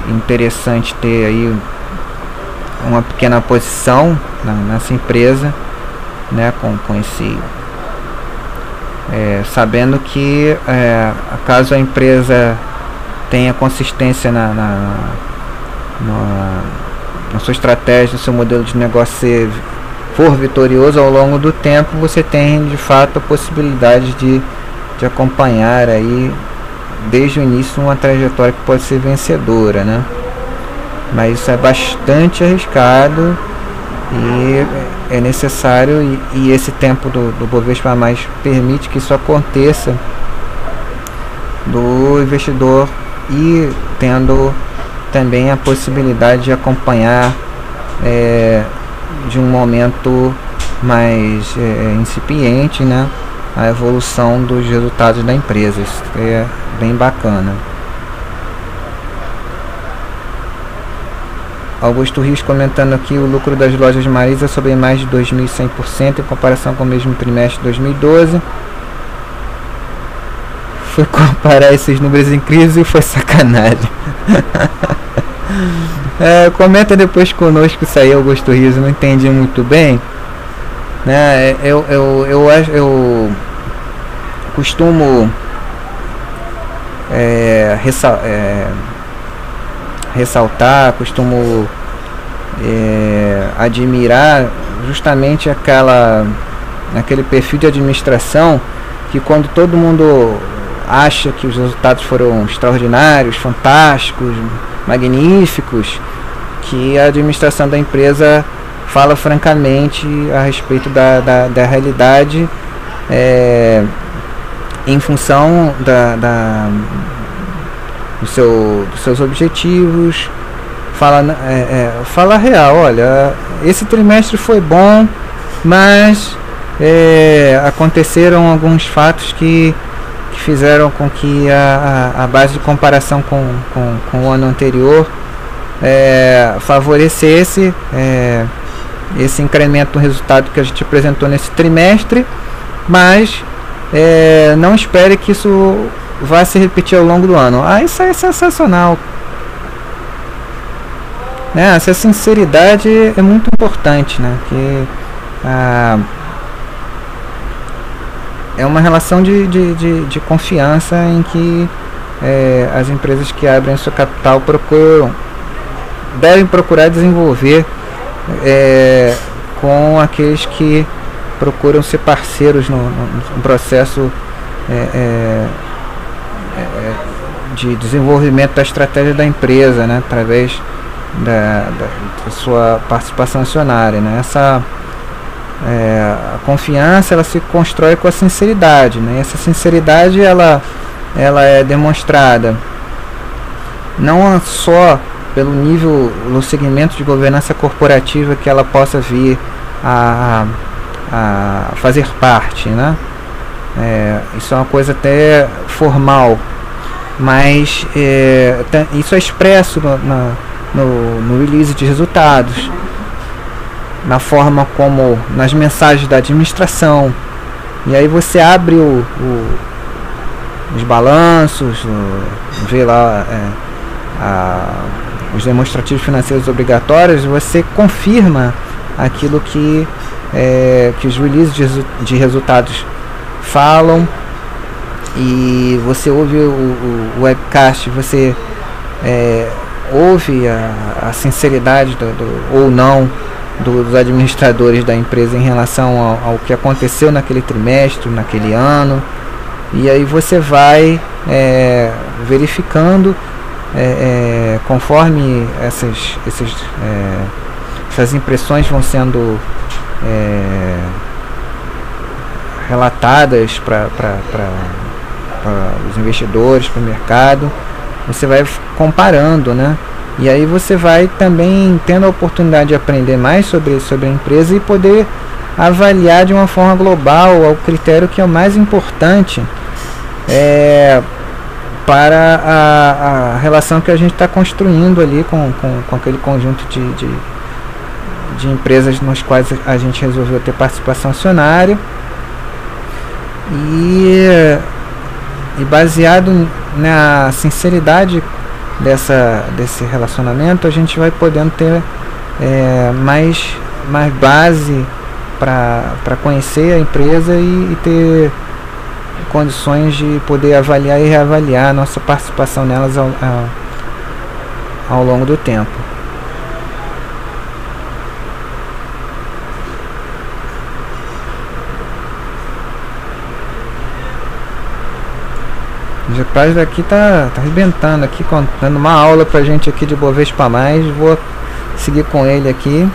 interessante ter aí uma pequena posição nessa empresa, né, com esse sabendo que caso a empresa tenha consistência na sua estratégia, no seu modelo de negócio for vitorioso ao longo do tempo, você tem de fato a possibilidade de acompanhar aí desde o início uma trajetória que pode ser vencedora, né? Mas isso é bastante arriscado e é necessário, e esse tempo do Bovespa mais permite que isso aconteça, do investidor e tendo também a possibilidade de acompanhar de um momento mais incipiente, né, a evolução dos resultados da empresa. Isso é bem bacana. Augusto Rios comentando aqui: o lucro das lojas Marisa sobe mais de 2.100% em comparação com o mesmo trimestre de 2012. Foi comparar esses números em crise e foi sacanagem. Comenta depois conosco isso aí, Augusto Rios. Eu não entendi muito bem, né? Eu costumo ressaltar, costumo admirar justamente aquele perfil de administração que, quando todo mundo acha que os resultados foram extraordinários, fantásticos, magníficos, que a administração da empresa fala francamente a respeito da realidade, em função dos seus objetivos. Fala real: olha, esse trimestre foi bom, mas aconteceram alguns fatos que fizeram com que a base de comparação com o ano anterior favorecesse esse incremento no resultado que a gente apresentou nesse trimestre, mas não espere que isso vá se repetir ao longo do ano. Isso é sensacional, né? Essa sinceridade é muito importante, né? Que é uma relação de confiança em que as empresas que abrem seu capital devem procurar desenvolver com aqueles que procuram ser parceiros no processo de desenvolvimento da estratégia da empresa, né, através da sua participação acionária, né? A confiança, ela se constrói com a sinceridade, né? Essa sinceridade ela é demonstrada não só pelo nível, no segmento de governança corporativa que ela possa vir a fazer parte, né? Isso é uma coisa até formal, mas isso é expresso no release de resultados, na forma como, nas mensagens da administração. E aí você abre os balanços, vê lá os demonstrativos financeiros obrigatórios, você confirma aquilo que os releases de resultados falam, e você ouve o webcast, você ouve a sinceridade ou não dos administradores da empresa em relação ao que aconteceu naquele trimestre, naquele ano, e aí você vai verificando conforme essas impressões vão sendo relatadas para os investidores, para o mercado. Você vai comparando, né? E aí você vai também tendo a oportunidade de aprender mais sobre a empresa e poder avaliar de uma forma global o critério que é o mais importante para a relação que a gente está construindo ali com aquele conjunto de empresas nas quais a gente resolveu ter participação acionária, e baseado na sinceridade desse relacionamento, a gente vai podendo ter mais base para conhecer a empresa e ter condições de poder avaliar e reavaliar a nossa participação nelas ao longo do tempo. O Gepraz daqui tá arrebentando aqui, dando uma aula pra gente aqui de Bovespa+. Vou seguir com ele aqui.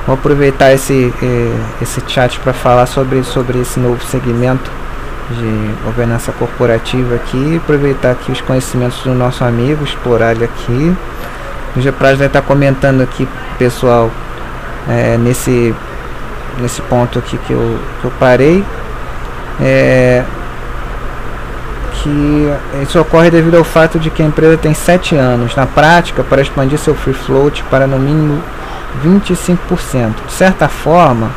Vou aproveitar esse chat para falar sobre esse novo segmento de governança corporativa aqui, aproveitar aqui os conhecimentos do nosso amigo, explorar ele aqui. O Gepraz vai estar comentando aqui, pessoal, nesse ponto aqui que eu parei, que isso ocorre devido ao fato de que a empresa tem 7 anos na prática para expandir seu free float para no mínimo 25%. De certa forma,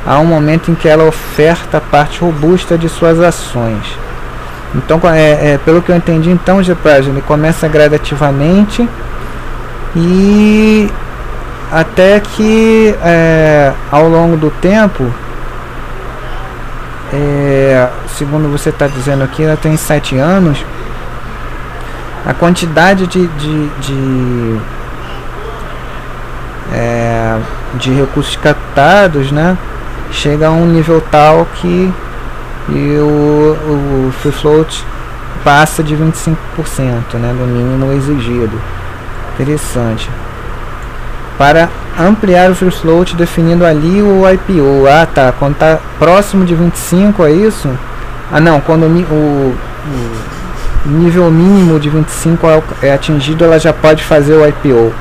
há um momento em que ela oferta parte robusta de suas ações. Então, pelo que eu entendi, então, o Gepraz, ele começa gradativamente e até que ao longo do tempo, segundo você está dizendo aqui, ela tem 7 anos, a quantidade de recursos captados, né, chega a um nível tal que o free float passa de 25%, né, do mínimo exigido. Interessante. Para ampliar o free float, definindo ali o IPO. Ah, tá. Quando tá próximo de 25, é isso? Ah, não. Quando o nível mínimo de 25 é atingido, ela já pode fazer o IPO.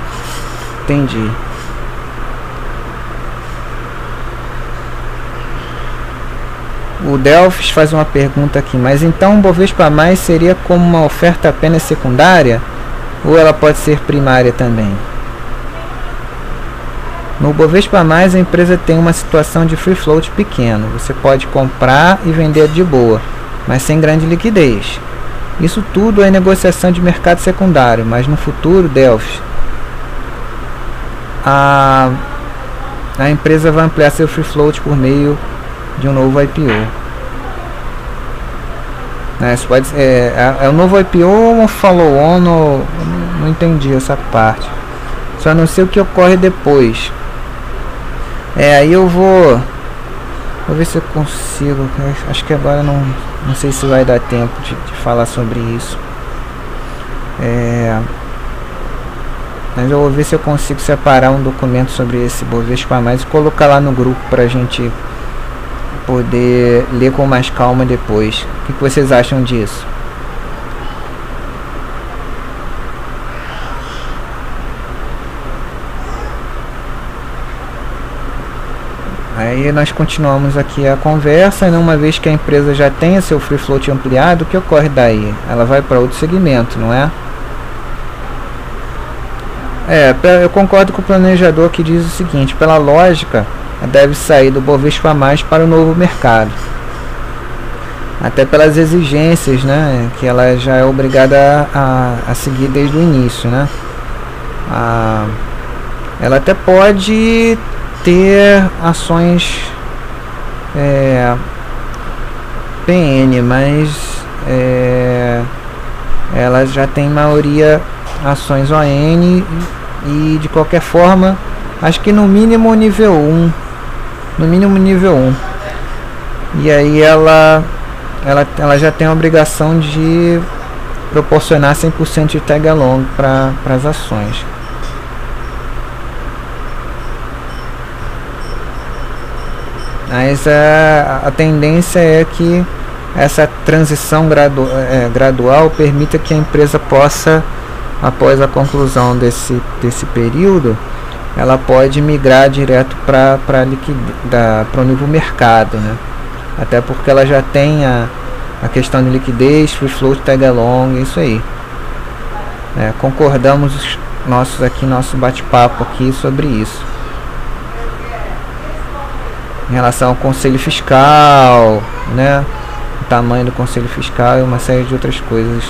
Entendi. O Delphis faz uma pergunta aqui. Mas então o Bovespa+ seria como uma oferta apenas secundária? Ou ela pode ser primária também? No Bovespa+, a empresa tem uma situação de free float pequeno. Você pode comprar e vender de boa, mas sem grande liquidez. Isso tudo é negociação de mercado secundário, mas no futuro, Delphis, a empresa vai ampliar seu free float por meio de um novo IPO. Isso pode ser, é um novo IPO ou um follow-on? Não entendi essa parte. Só não sei o que ocorre depois. Aí eu vou ver se eu consigo. Acho que agora não sei se vai dar tempo de falar sobre isso. Mas eu vou ver se eu consigo separar um documento sobre esse Bovespa+ e colocar lá no grupo pra gente poder ler com mais calma depois. O que vocês acham disso? Aí nós continuamos aqui a conversa, e uma vez que a empresa já tenha seu free float ampliado, o que ocorre daí? Ela vai para outro segmento, não é? Eu concordo com o planejador que diz o seguinte: pela lógica, deve sair do Bovespa+ para o novo mercado. Até pelas exigências, né, que ela já é obrigada a seguir desde o início, né? Ela até pode ter ações PN, mas ela já tem maioria ações ON e de qualquer forma, acho que no mínimo nível 1. No mínimo nível 1. E aí ela já tem a obrigação de proporcionar 100% de tag along para as ações. Mas a tendência é que essa transição gradual permita que a empresa possa, após a conclusão desse período, ela pode migrar direto para o nível mercado, né? Até porque ela já tem a questão de liquidez, free float, tag along, isso aí. Concordamos nosso bate-papo aqui sobre isso. Em relação ao conselho fiscal, né? O tamanho do conselho fiscal e uma série de outras coisas.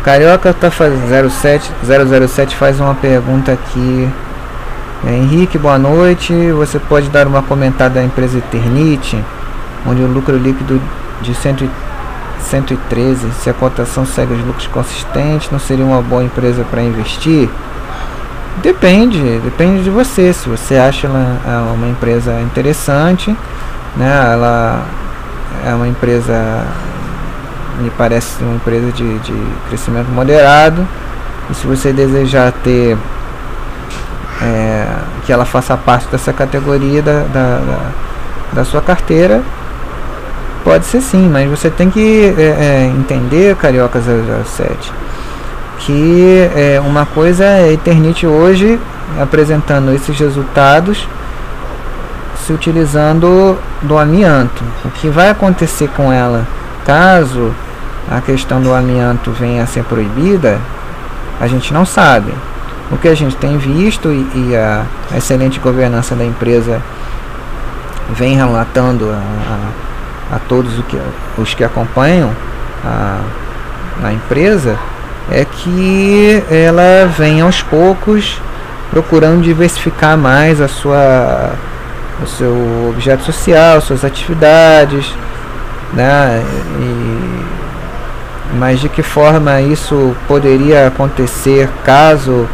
Carioca tá fazendo 007 faz uma pergunta aqui. Henrique, boa noite. Você pode dar uma comentada da empresa Eternit, onde o lucro líquido de 113, se a cotação segue os lucros consistentes, não seria uma boa empresa para investir? Depende de você. Se você acha ela uma empresa interessante, né? Ela é uma empresa, me parece uma empresa de crescimento moderado, e se você desejar ter que ela faça parte dessa categoria da sua carteira, pode ser sim, mas você tem que entender, Carioca 007, que uma coisa é a Eternit hoje apresentando esses resultados se utilizando do amianto. O que vai acontecer com ela caso a questão do amianto venha a ser proibida, a gente não sabe. O que a gente tem visto e a excelente governança da empresa vem relatando a todos os que acompanham a empresa, é que ela vem aos poucos procurando diversificar mais o seu objeto social, suas atividades, né? Mas de que forma isso poderia acontecer caso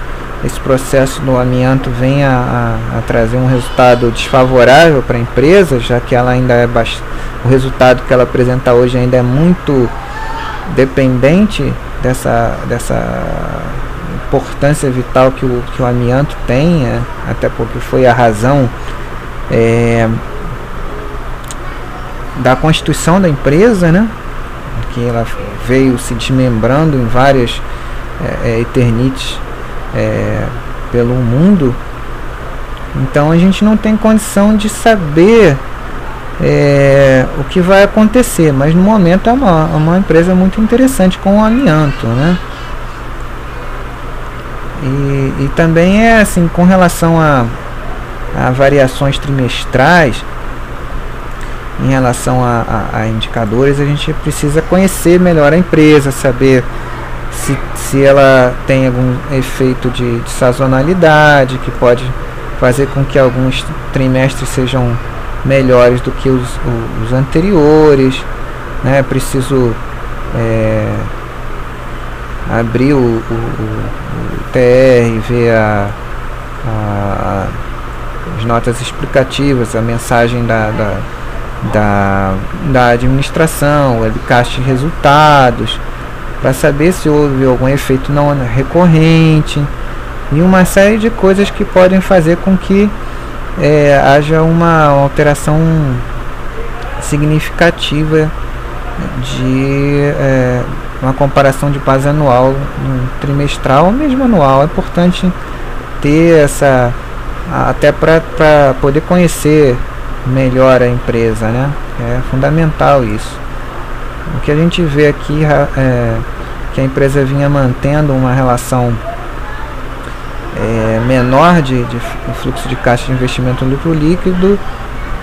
esse processo do amianto venha a trazer um resultado desfavorável para a empresa, já que ela ainda o resultado que ela apresenta hoje ainda é muito dependente dessa importância vital que o amianto tem, até porque foi a razão da constituição da empresa, né? Que ela veio se desmembrando em várias Eternits pelo mundo. Então a gente não tem condição de saber o que vai acontecer, mas no momento é uma empresa muito interessante com o amianto, né? E também assim, com relação a variações trimestrais, em relação a indicadores, a gente precisa conhecer melhor a empresa, saber se ela tem algum efeito de sazonalidade que pode fazer com que alguns trimestres sejam melhores do que os anteriores, né? É preciso abrir o TR, ver as notas explicativas, a mensagem da administração, o webcast de resultados, para saber se houve algum efeito não recorrente e uma série de coisas que podem fazer com que haja uma alteração significativa de uma comparação de base anual, trimestral ou mesmo anual. É importante ter até para poder conhecer melhor a empresa, né? É fundamental isso. O que a gente vê aqui é que a empresa vinha mantendo uma relação menor de fluxo de caixa de investimento no lucro líquido,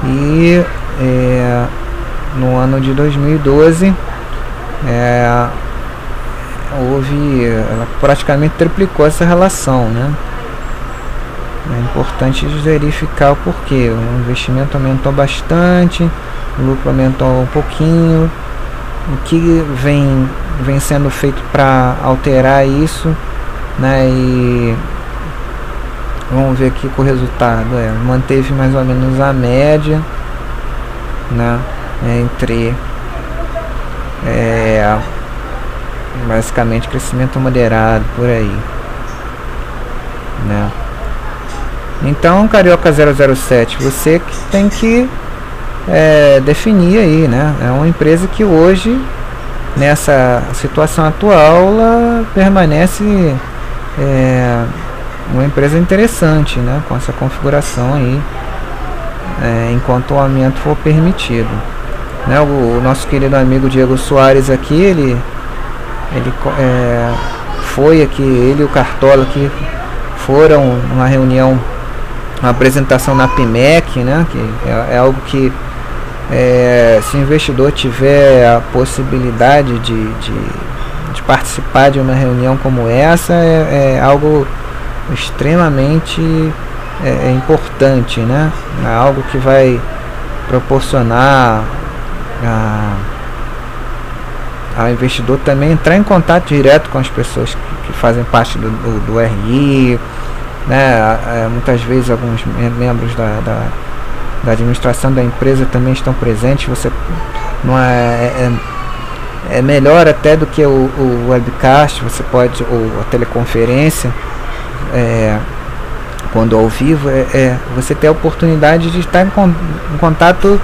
e no ano de 2012 ela praticamente triplicou essa relação, né? É importante verificar o porquê. O investimento aumentou bastante, o lucro aumentou um pouquinho. O que vem sendo feito para alterar isso, né? E vamos ver aqui com o resultado. Manteve mais ou menos a média, né? Entre basicamente crescimento moderado por aí, né? Então, Carioca 007, você que tem que definir aí, né? É uma empresa que hoje, nessa situação atual, ela permanece uma empresa interessante, né? Com essa configuração aí, enquanto o aumento for permitido. né? O nosso querido amigo Diego Soares aqui, ele foi aqui, ele e o Cartola que foram numa reunião, uma apresentação na PIMEC, né? Que é algo que se o investidor tiver a possibilidade de participar de uma reunião como essa, é algo extremamente importante, né? É algo que vai proporcionar ao investidor também entrar em contato direto com as pessoas que fazem parte do RI, né? Muitas vezes alguns membros da administração da empresa também estão presentes. Você não é melhor até do que o webcast. Você pode, ou a teleconferência, quando ao vivo, você ter a oportunidade de estar em contato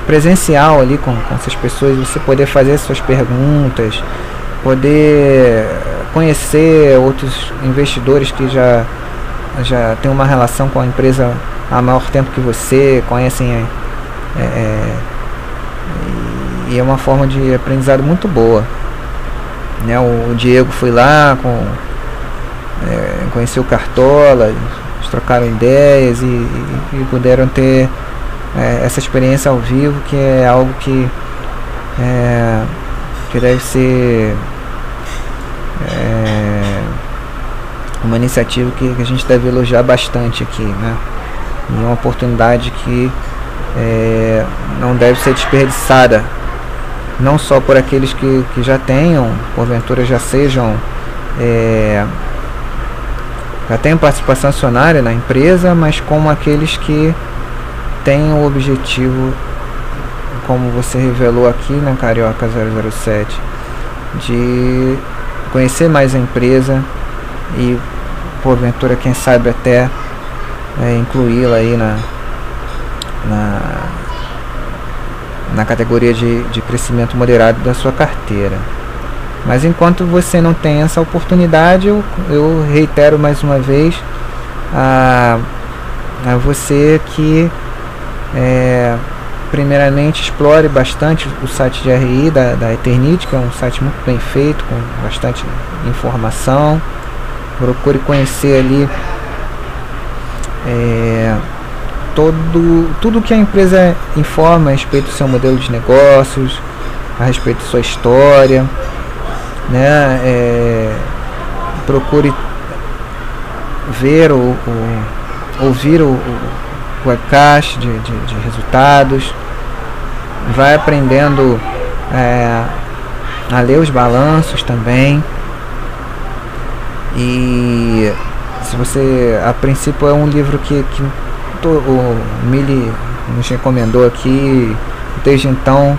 presencial ali com essas pessoas, você poder fazer suas perguntas, poder conhecer outros investidores que já tem uma relação com a empresa há maior tempo que você, conhecem, e é uma forma de aprendizado muito boa, né? O Diego foi lá, conheceu o Cartola, eles trocaram ideias e puderam ter essa experiência ao vivo, que é algo que deve ser uma iniciativa que a gente deve elogiar bastante aqui, né? E uma oportunidade que não deve ser desperdiçada, não só por aqueles que já tenham, porventura já tenham participação acionária na empresa, mas como aqueles que têm o objetivo, como você revelou aqui na Carioca 007, de conhecer mais a empresa e porventura, quem sabe, até incluí-la aí na categoria de crescimento moderado da sua carteira. Mas enquanto você não tem essa oportunidade, eu reitero mais uma vez a você que primeiramente explore bastante o site de RI da Eternit, que é um site muito bem feito, com bastante informação. Procure conhecer ali tudo que a empresa informa a respeito do seu modelo de negócios, a respeito da sua história, né? Procure ver ouvir o webcast de resultados, vai aprendendo a ler os balanços também. E se você, a princípio, é um livro que o Mili nos recomendou aqui, desde então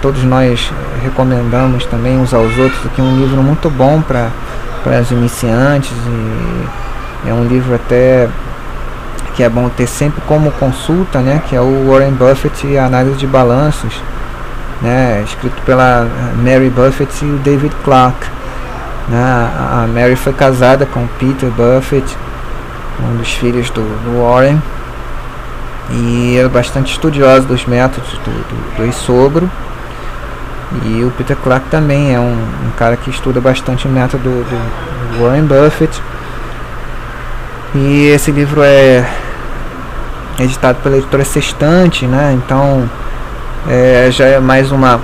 todos nós recomendamos também uns aos outros, que é um livro muito bom para os iniciantes, e é um livro até que é bom ter sempre como consulta, né, que é o Warren Buffett e a análise de balanços, né, escrito pela Mary Buffett e o David Clark, né. A Mary foi casada com Peter Buffett, um dos filhos do Warren, e é bastante estudiosa dos métodos do ex-sogro. E o Peter Clark também é um cara que estuda bastante o método do Warren Buffett. E esse livro é editado pela editora Sextante, né? Então já é mais uma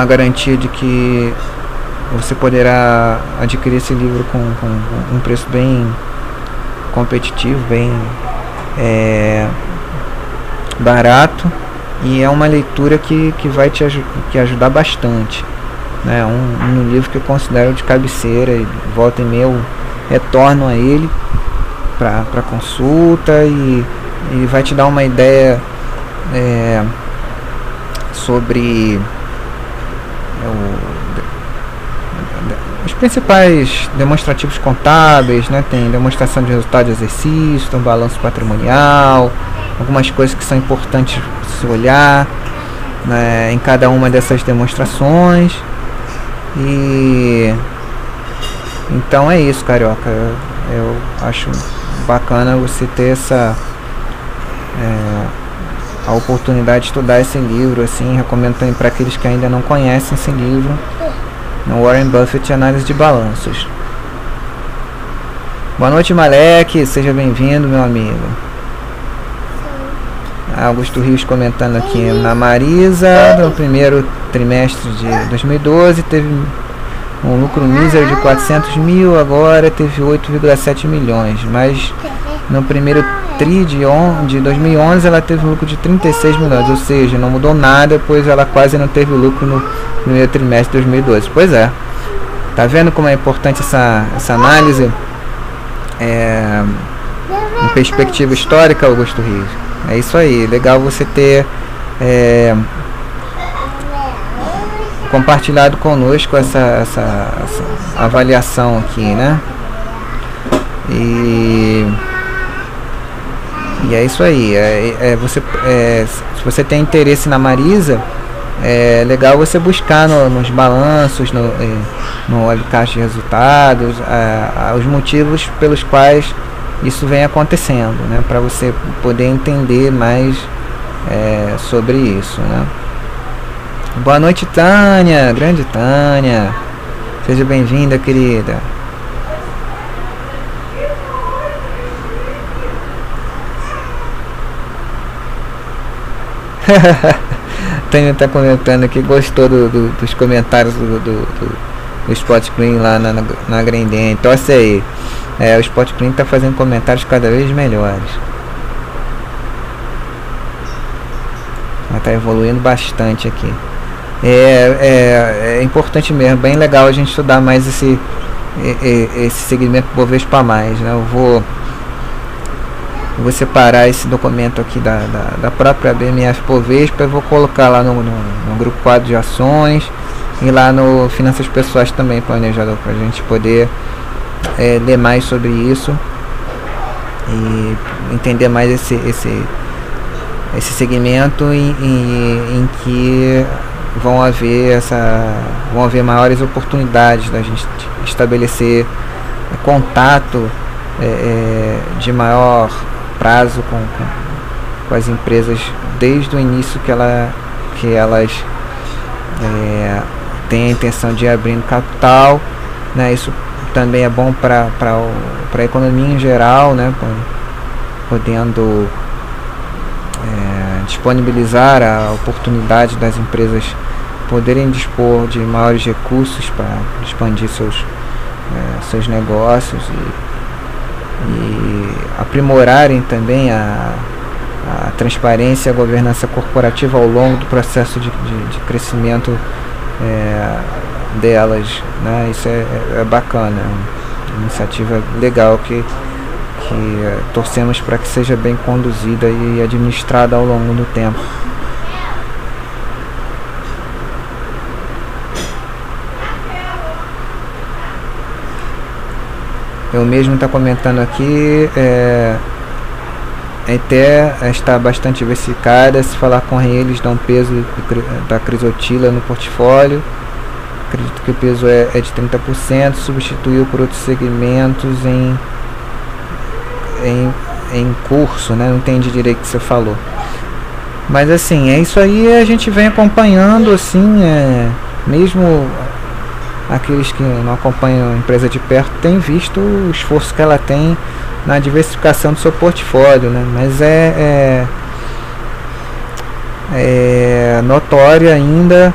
garantia de que você poderá adquirir esse livro com um preço bem competitivo, bem barato, e é uma leitura que vai te ajudar bastante, né? Um livro que eu considero de cabeceira, e volta e meia eu retorno a ele para consulta, e vai te dar uma ideia sobre os principais demonstrativos contábeis, né? Tem demonstração de resultado de exercício, tem um balanço patrimonial, algumas coisas que são importantes se olhar, né, em cada uma dessas demonstrações. E então é isso, Carioca. Eu acho bacana você ter a oportunidade de estudar esse livro, assim, recomendo também para aqueles que ainda não conhecem esse livro, no Warren Buffett, Análise de Balanços. Boa noite, Malek, seja bem-vindo, meu amigo. Augusto Rios comentando aqui, na Marisa, no primeiro trimestre de 2012, teve um lucro mísero de 400 mil, agora teve 8,7 milhões, mas no primeiro TRI de 2011 ela teve um lucro de 36 milhões, ou seja, não mudou nada, pois ela quase não teve lucro no primeiro trimestre de 2012. Pois é, tá vendo como é importante essa análise em perspectiva histórica, Augusto Rios? É isso aí, legal você ter compartilhado conosco essa avaliação aqui, né? E é isso aí. Se você tem interesse na Marisa, é legal você buscar nos balanços, no alicate de resultados, os motivos pelos quais isso vem acontecendo, né? Para você poder entender mais sobre isso, né? Boa noite, Tânia, grande Tânia, seja bem-vinda, querida. Tânia está comentando aqui, gostou dos comentários do Spot Clean lá na Grendene. Torce aí. O Spot Clean está fazendo comentários cada vez melhores. Ela está evoluindo bastante aqui. É importante mesmo, bem legal a gente estudar mais esse segmento Bovespa+, né? Eu vou separar esse documento aqui da própria BMF Bovespa, eu vou colocar lá no grupo quadro de ações e lá no Finanças Pessoais também, planejador, para a gente poder ler mais sobre isso e entender mais esse segmento em que vão haver maiores oportunidades da gente estabelecer contato de maior prazo com as empresas desde o início que elas têm a intenção de abrir no capital, né? Isso também é bom para a economia em geral, né? Podendo disponibilizar a oportunidade das empresas poderem dispor de maiores recursos para expandir seus negócios e aprimorarem também a transparência e a governança corporativa ao longo do processo de crescimento delas, né? Isso é bacana, é uma iniciativa legal que torcemos para que seja bem conduzida e administrada ao longo do tempo. Eu mesmo está comentando aqui, a ETE está bastante diversificada. Se falar com eles, dá um peso da Crisotila no portfólio. Acredito que o peso é de 30%, substituiu por outros segmentos em curso, né? Não entendi direito o que você falou. Mas assim, é isso aí, a gente vem acompanhando, assim, mesmo aqueles que não acompanham a empresa de perto têm visto o esforço que ela tem na diversificação do seu portfólio, né? Mas é notória ainda,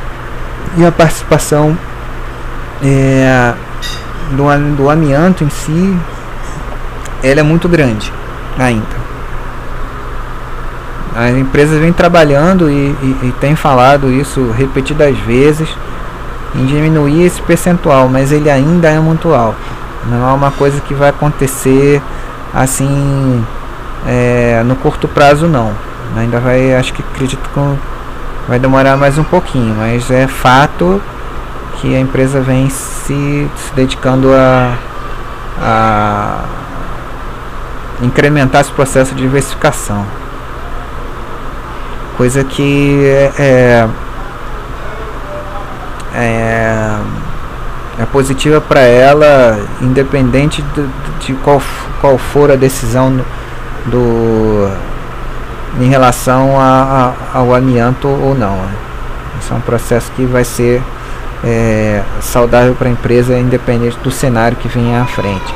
e a participação do amianto em si, ela é muito grande ainda. As empresas vêm trabalhando e têm falado isso repetidas vezes em diminuir esse percentual, mas ele ainda é muito alto. Não é uma coisa que vai acontecer assim no curto prazo, não. Ainda vai, acredito que vai demorar mais um pouquinho, mas é fato que a empresa vem se dedicando a incrementar esse processo de diversificação, coisa que é positiva para ela, independente de qual for a decisão em relação ao amianto ou não. Esse é um processo que vai ser saudável para a empresa, independente do cenário que venha à frente.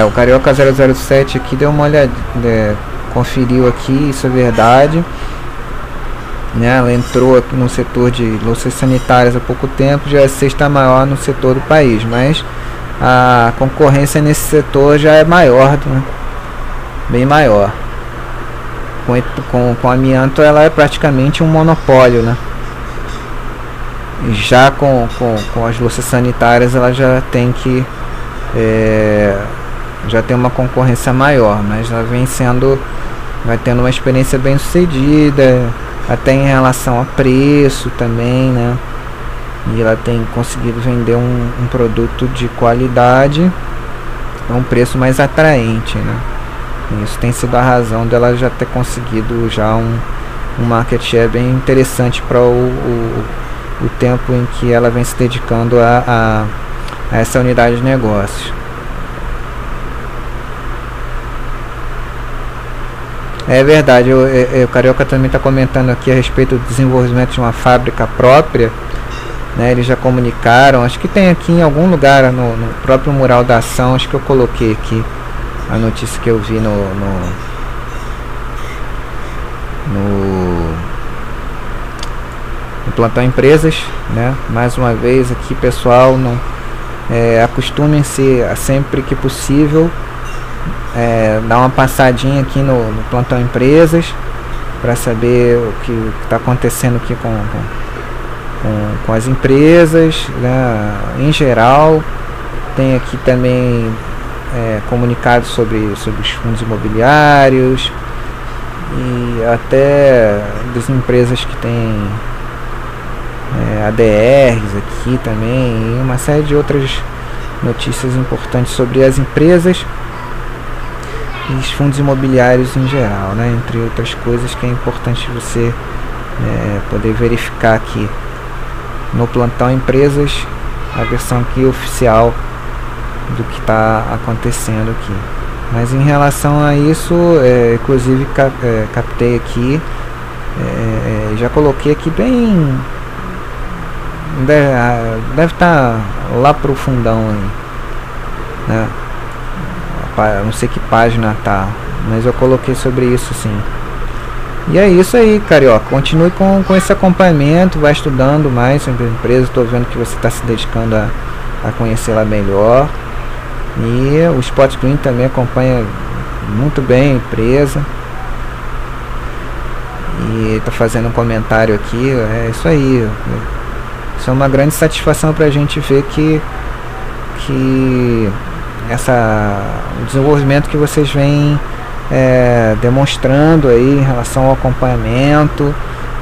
O Carioca 007 aqui deu uma olhada, conferiu aqui, isso é verdade, né? Ela entrou aqui no setor de louças sanitárias há pouco tempo, já é a sexta maior no setor do país, mas a concorrência nesse setor já é maior, né? Bem maior. Com amianto ela é praticamente um monopólio, né? E já com as louças sanitárias ela já tem que já tem uma concorrência maior, mas ela vai tendo uma experiência bem sucedida, até em relação a preço também, né? E ela tem conseguido vender um produto de qualidade a um preço mais atraente, né? Isso tem sido a razão dela já ter conseguido já um market share bem interessante para o tempo em que ela vem se dedicando a essa unidade de negócios. É verdade, o Carioca também está comentando aqui a respeito do desenvolvimento de uma fábrica própria, né? Eles já comunicaram, acho que tem aqui em algum lugar no próprio mural da ação, acho que eu coloquei aqui a notícia que eu vi no Plantão Empresas, né? Mais uma vez aqui, pessoal, não acostumem-se a sempre que possível dar uma passadinha aqui no Plantão Empresas para saber o que está acontecendo aqui com as empresas, né? Em geral. Tem aqui também comunicados sobre os fundos imobiliários e até das empresas que tem ADRs aqui também, e uma série de outras notícias importantes sobre as empresas e os fundos imobiliários em geral, né? Entre outras coisas que é importante você poder verificar aqui no Plantão Empresas, a versão aqui oficial do que está acontecendo aqui. Mas em relação a isso, inclusive captei aqui, já coloquei aqui bem, deve estar lá pro fundão aí, né? Não sei que página tá, mas eu coloquei sobre isso sim. E é isso aí, Carioca, continue com esse acompanhamento, vai estudando mais sobre a empresa. Estou vendo que você está se dedicando a conhecê-la melhor, e o Spot Green também acompanha muito bem a empresa e está fazendo um comentário aqui. É isso aí, isso é uma grande satisfação para a gente ver que o desenvolvimento que vocês vêm demonstrando aí em relação ao acompanhamento,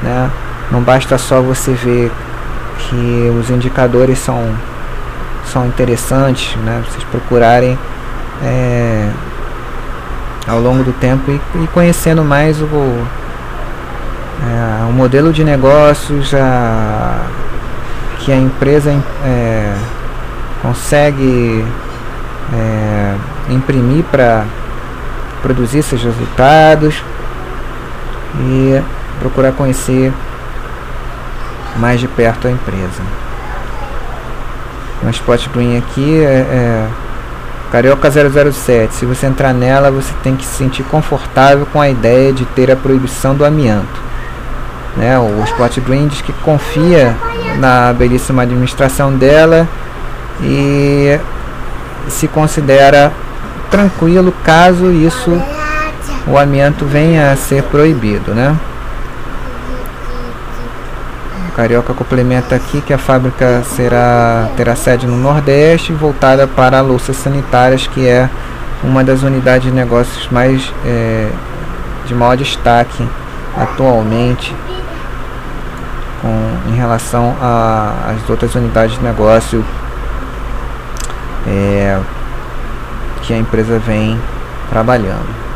né? Não basta só você ver que os indicadores são interessantes, né? Vocês procurarem ao longo do tempo e conhecendo mais o modelo de negócios que a empresa consegue imprimir para produzir seus resultados, e procurar conhecer mais de perto a empresa. O Spot Green aqui Carioca 007. Se você entrar nela, você tem que se sentir confortável com a ideia de ter a proibição do amianto, né? O Spot Green diz que confia na belíssima administração dela e se considera tranquilo caso o amianto venha a ser proibido, né? O Carioca complementa aqui que a fábrica terá sede no Nordeste, voltada para louças sanitárias, que é uma das unidades de negócios mais de maior destaque atualmente em relação às outras unidades de negócio que a empresa vem trabalhando.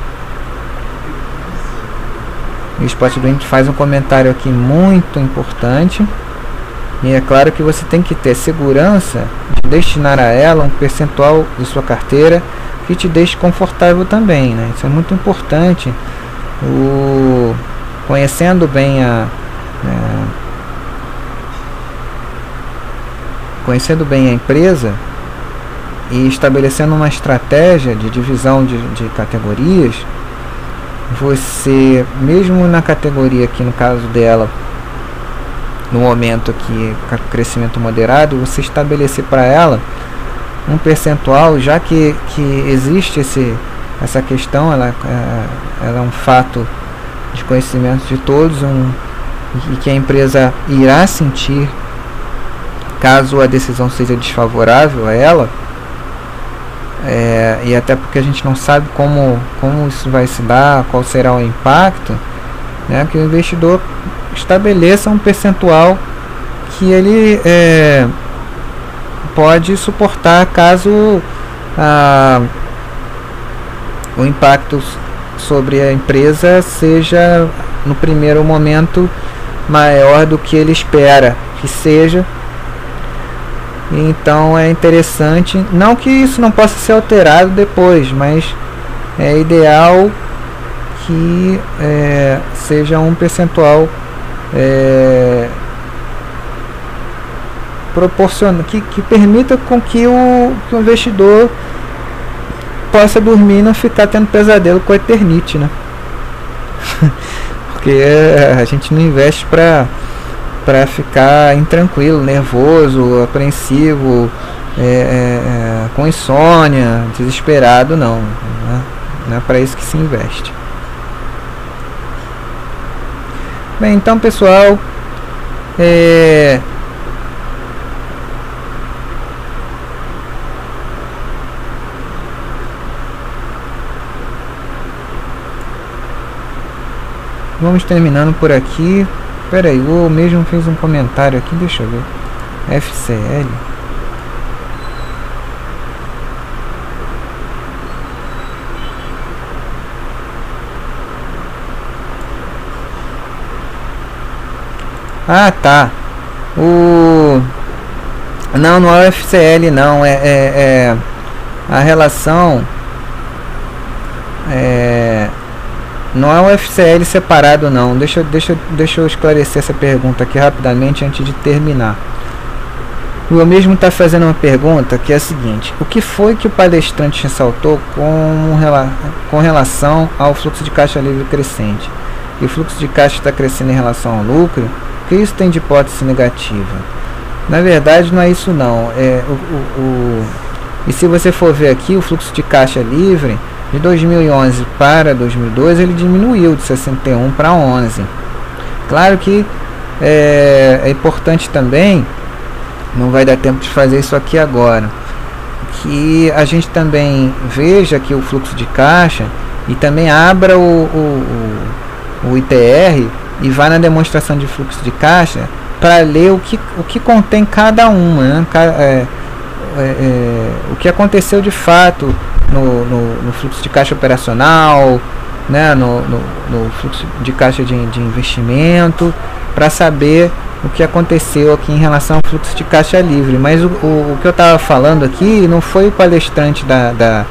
O Spot Green faz um comentário aqui muito importante, e é claro que você tem que ter segurança de destinar a ela um percentual de sua carteira que te deixe confortável também, né? Isso é muito importante. Conhecendo bem a empresa e estabelecendo uma estratégia de divisão de categorias, você, mesmo na categoria aqui no caso dela, no momento aqui, crescimento moderado, você estabelecer para ela um percentual, já que existe essa questão, ela é um fato de conhecimento de todos, e que a empresa irá sentir caso a decisão seja desfavorável a ela, e até porque a gente não sabe como isso vai se dar, qual será o impacto, né, que o investidor estabeleça um percentual que ele pode suportar caso o impacto sobre a empresa seja no primeiro momento maior do que ele espera que seja. Então é interessante, não que isso não possa ser alterado depois, mas é ideal que seja um percentual que permita com que o investidor possa dormir e não ficar tendo pesadelo com a Eternit, né? Porque a gente não investe para ficar intranquilo, nervoso, apreensivo, com insônia, desesperado, não, né? Não é para isso que se investe. Bem, então, pessoal, vamos terminando por aqui. Espera aí, o mesmo fez um comentário aqui, deixa eu ver. FCL. Ah, tá. Não é o FCL, não. É a relação. Não é o FCL separado, não. Deixa eu esclarecer essa pergunta aqui rapidamente antes de terminar. O mesmo está fazendo uma pergunta que é a seguinte: o que foi que o palestrante ressaltou com relação ao fluxo de caixa livre crescente? E o fluxo de caixa está crescendo em relação ao lucro? O que isso tem de hipótese negativa? Na verdade, não é isso, não. E se você for ver aqui, o fluxo de caixa livre de 2011 para 2012 ele diminuiu de 61 para 11. Claro que é importante também, não vai dar tempo de fazer isso aqui agora, que a gente também veja aqui o fluxo de caixa e também abra o ITR e vá na demonstração de fluxo de caixa para ler o que contém cada uma, né? O que aconteceu de fato no fluxo de caixa operacional, né? no fluxo de caixa de investimento, para saber o que aconteceu aqui em relação ao fluxo de caixa livre. Mas o que eu estava falando aqui não foi o palestrante da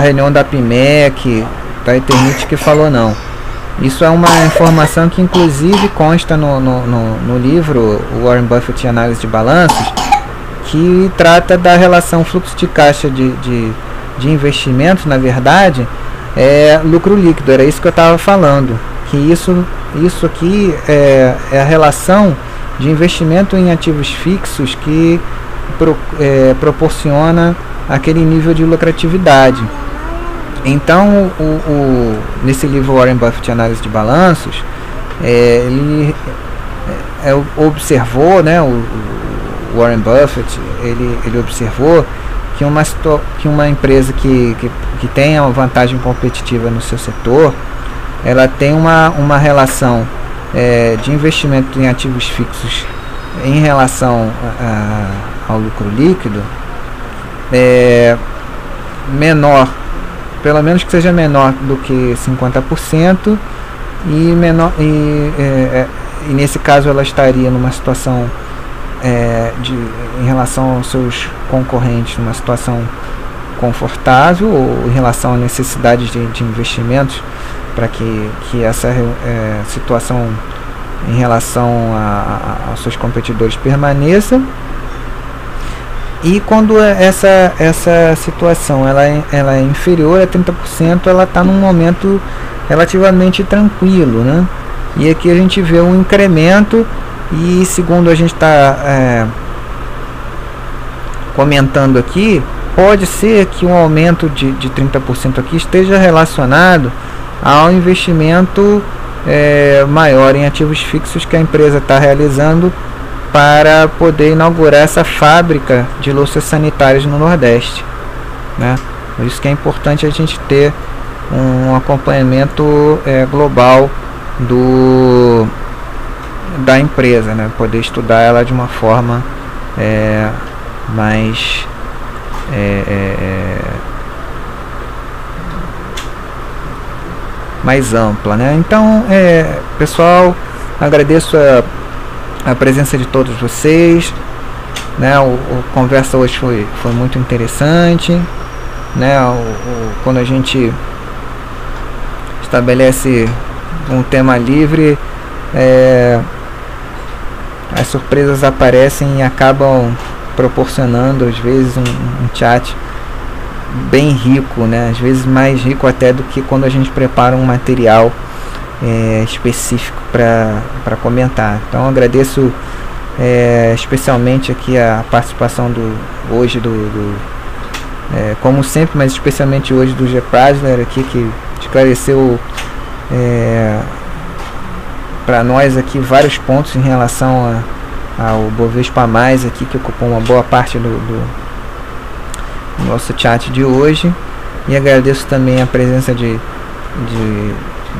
reunião da PIMEC, da Eternit, que falou, não. Isso é uma informação que inclusive consta no livro Warren Buffett e Análise de Balanços, que trata da relação fluxo de caixa de investimento, na verdade, lucro líquido. Era isso que eu estava falando, que isso aqui é a relação de investimento em ativos fixos que proporciona aquele nível de lucratividade. Então, nesse livro Warren Buffett Análise de Balanços, ele observou, né, o Warren Buffett, ele observou que uma empresa que tem uma vantagem competitiva no seu setor, ela tem uma relação de investimento em ativos fixos em relação ao lucro líquido menor, pelo menos que seja menor do que 50%, e nesse caso ela estaria numa situação em relação aos seus concorrentes numa situação confortável, ou em relação a necessidades de investimentos, para que essa situação em relação aos seus competidores permaneça. E quando essa situação ela é inferior a 30%, ela está num momento relativamente tranquilo, né? E aqui a gente vê um incremento, e segundo a gente está comentando aqui, pode ser que um aumento de 30% aqui esteja relacionado ao investimento maior em ativos fixos que a empresa está realizando para poder inaugurar essa fábrica de louças sanitárias no Nordeste, né? Por isso que é importante a gente ter um acompanhamento global da empresa, né? Poder estudar ela de uma forma mais ampla, né? Então, pessoal, agradeço a presença de todos vocês, né? A conversa hoje foi muito interessante, né? Quando a gente estabelece um tema livre, as surpresas aparecem e acabam proporcionando às vezes um chat bem rico, né? Às vezes mais rico até do que quando a gente prepara um material específico para comentar. Então agradeço especialmente aqui a participação hoje como sempre, mas especialmente hoje do G. Prasler aqui, que esclareceu para nós aqui vários pontos em relação ao Bovespa Mais aqui, que ocupou uma boa parte do nosso chat de hoje. E agradeço também a presença de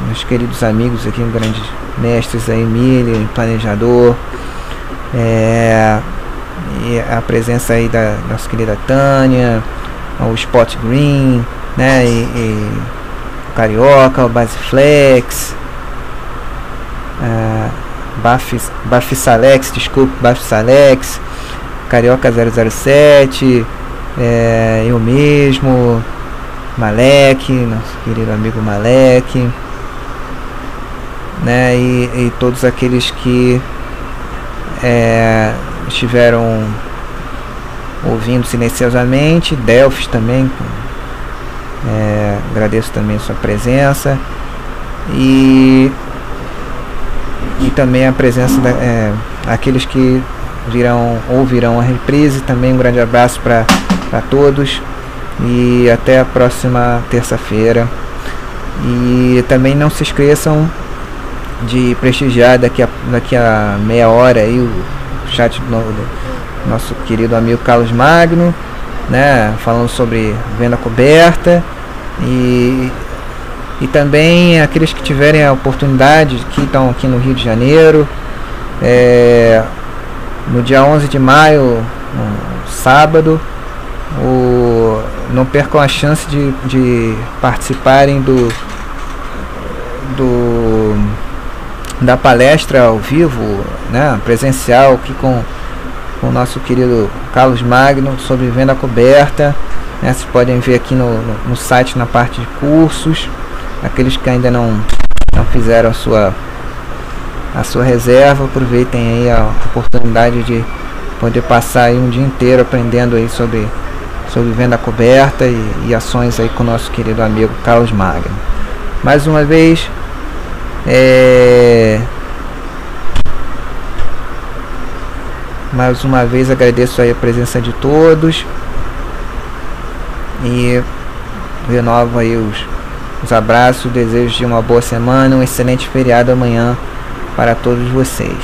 meus queridos amigos aqui, grandes mestres aí, Emílio, planejador, e a presença aí da nossa querida Tânia, o Spot Green, né, e o Carioca, o Basiflex, Bafisalex, desculpe, Bafisalex, Carioca 007, eu mesmo, Malek, nosso querido amigo Malek, né, e todos aqueles que estiveram ouvindo silenciosamente, Delphis também, agradeço também a sua presença, e também a presença aqueles que ouvirão a reprise. Também um grande abraço para todos, e até a próxima terça-feira. E também não se esqueçam de prestigiar daqui a meia hora aí o chat do nosso querido amigo Carlos Magno, né, falando sobre venda coberta, e também aqueles que tiverem a oportunidade, que estão aqui no Rio de Janeiro, no dia 11 de maio, sábado, não percam a chance de participarem da palestra ao vivo, né, presencial, aqui com o nosso querido Carlos Magno, sobre venda coberta, né? Vocês podem ver aqui no site, na parte de cursos. Aqueles que ainda não fizeram a sua reserva, aproveitem aí a oportunidade de poder passar aí um dia inteiro aprendendo aí sobre venda coberta e ações aí com o nosso querido amigo Carlos Magno. Mais uma vez, agradeço aí a presença de todos, e renovo aí os abraços, desejo de uma boa semana, um excelente feriado amanhã para todos vocês.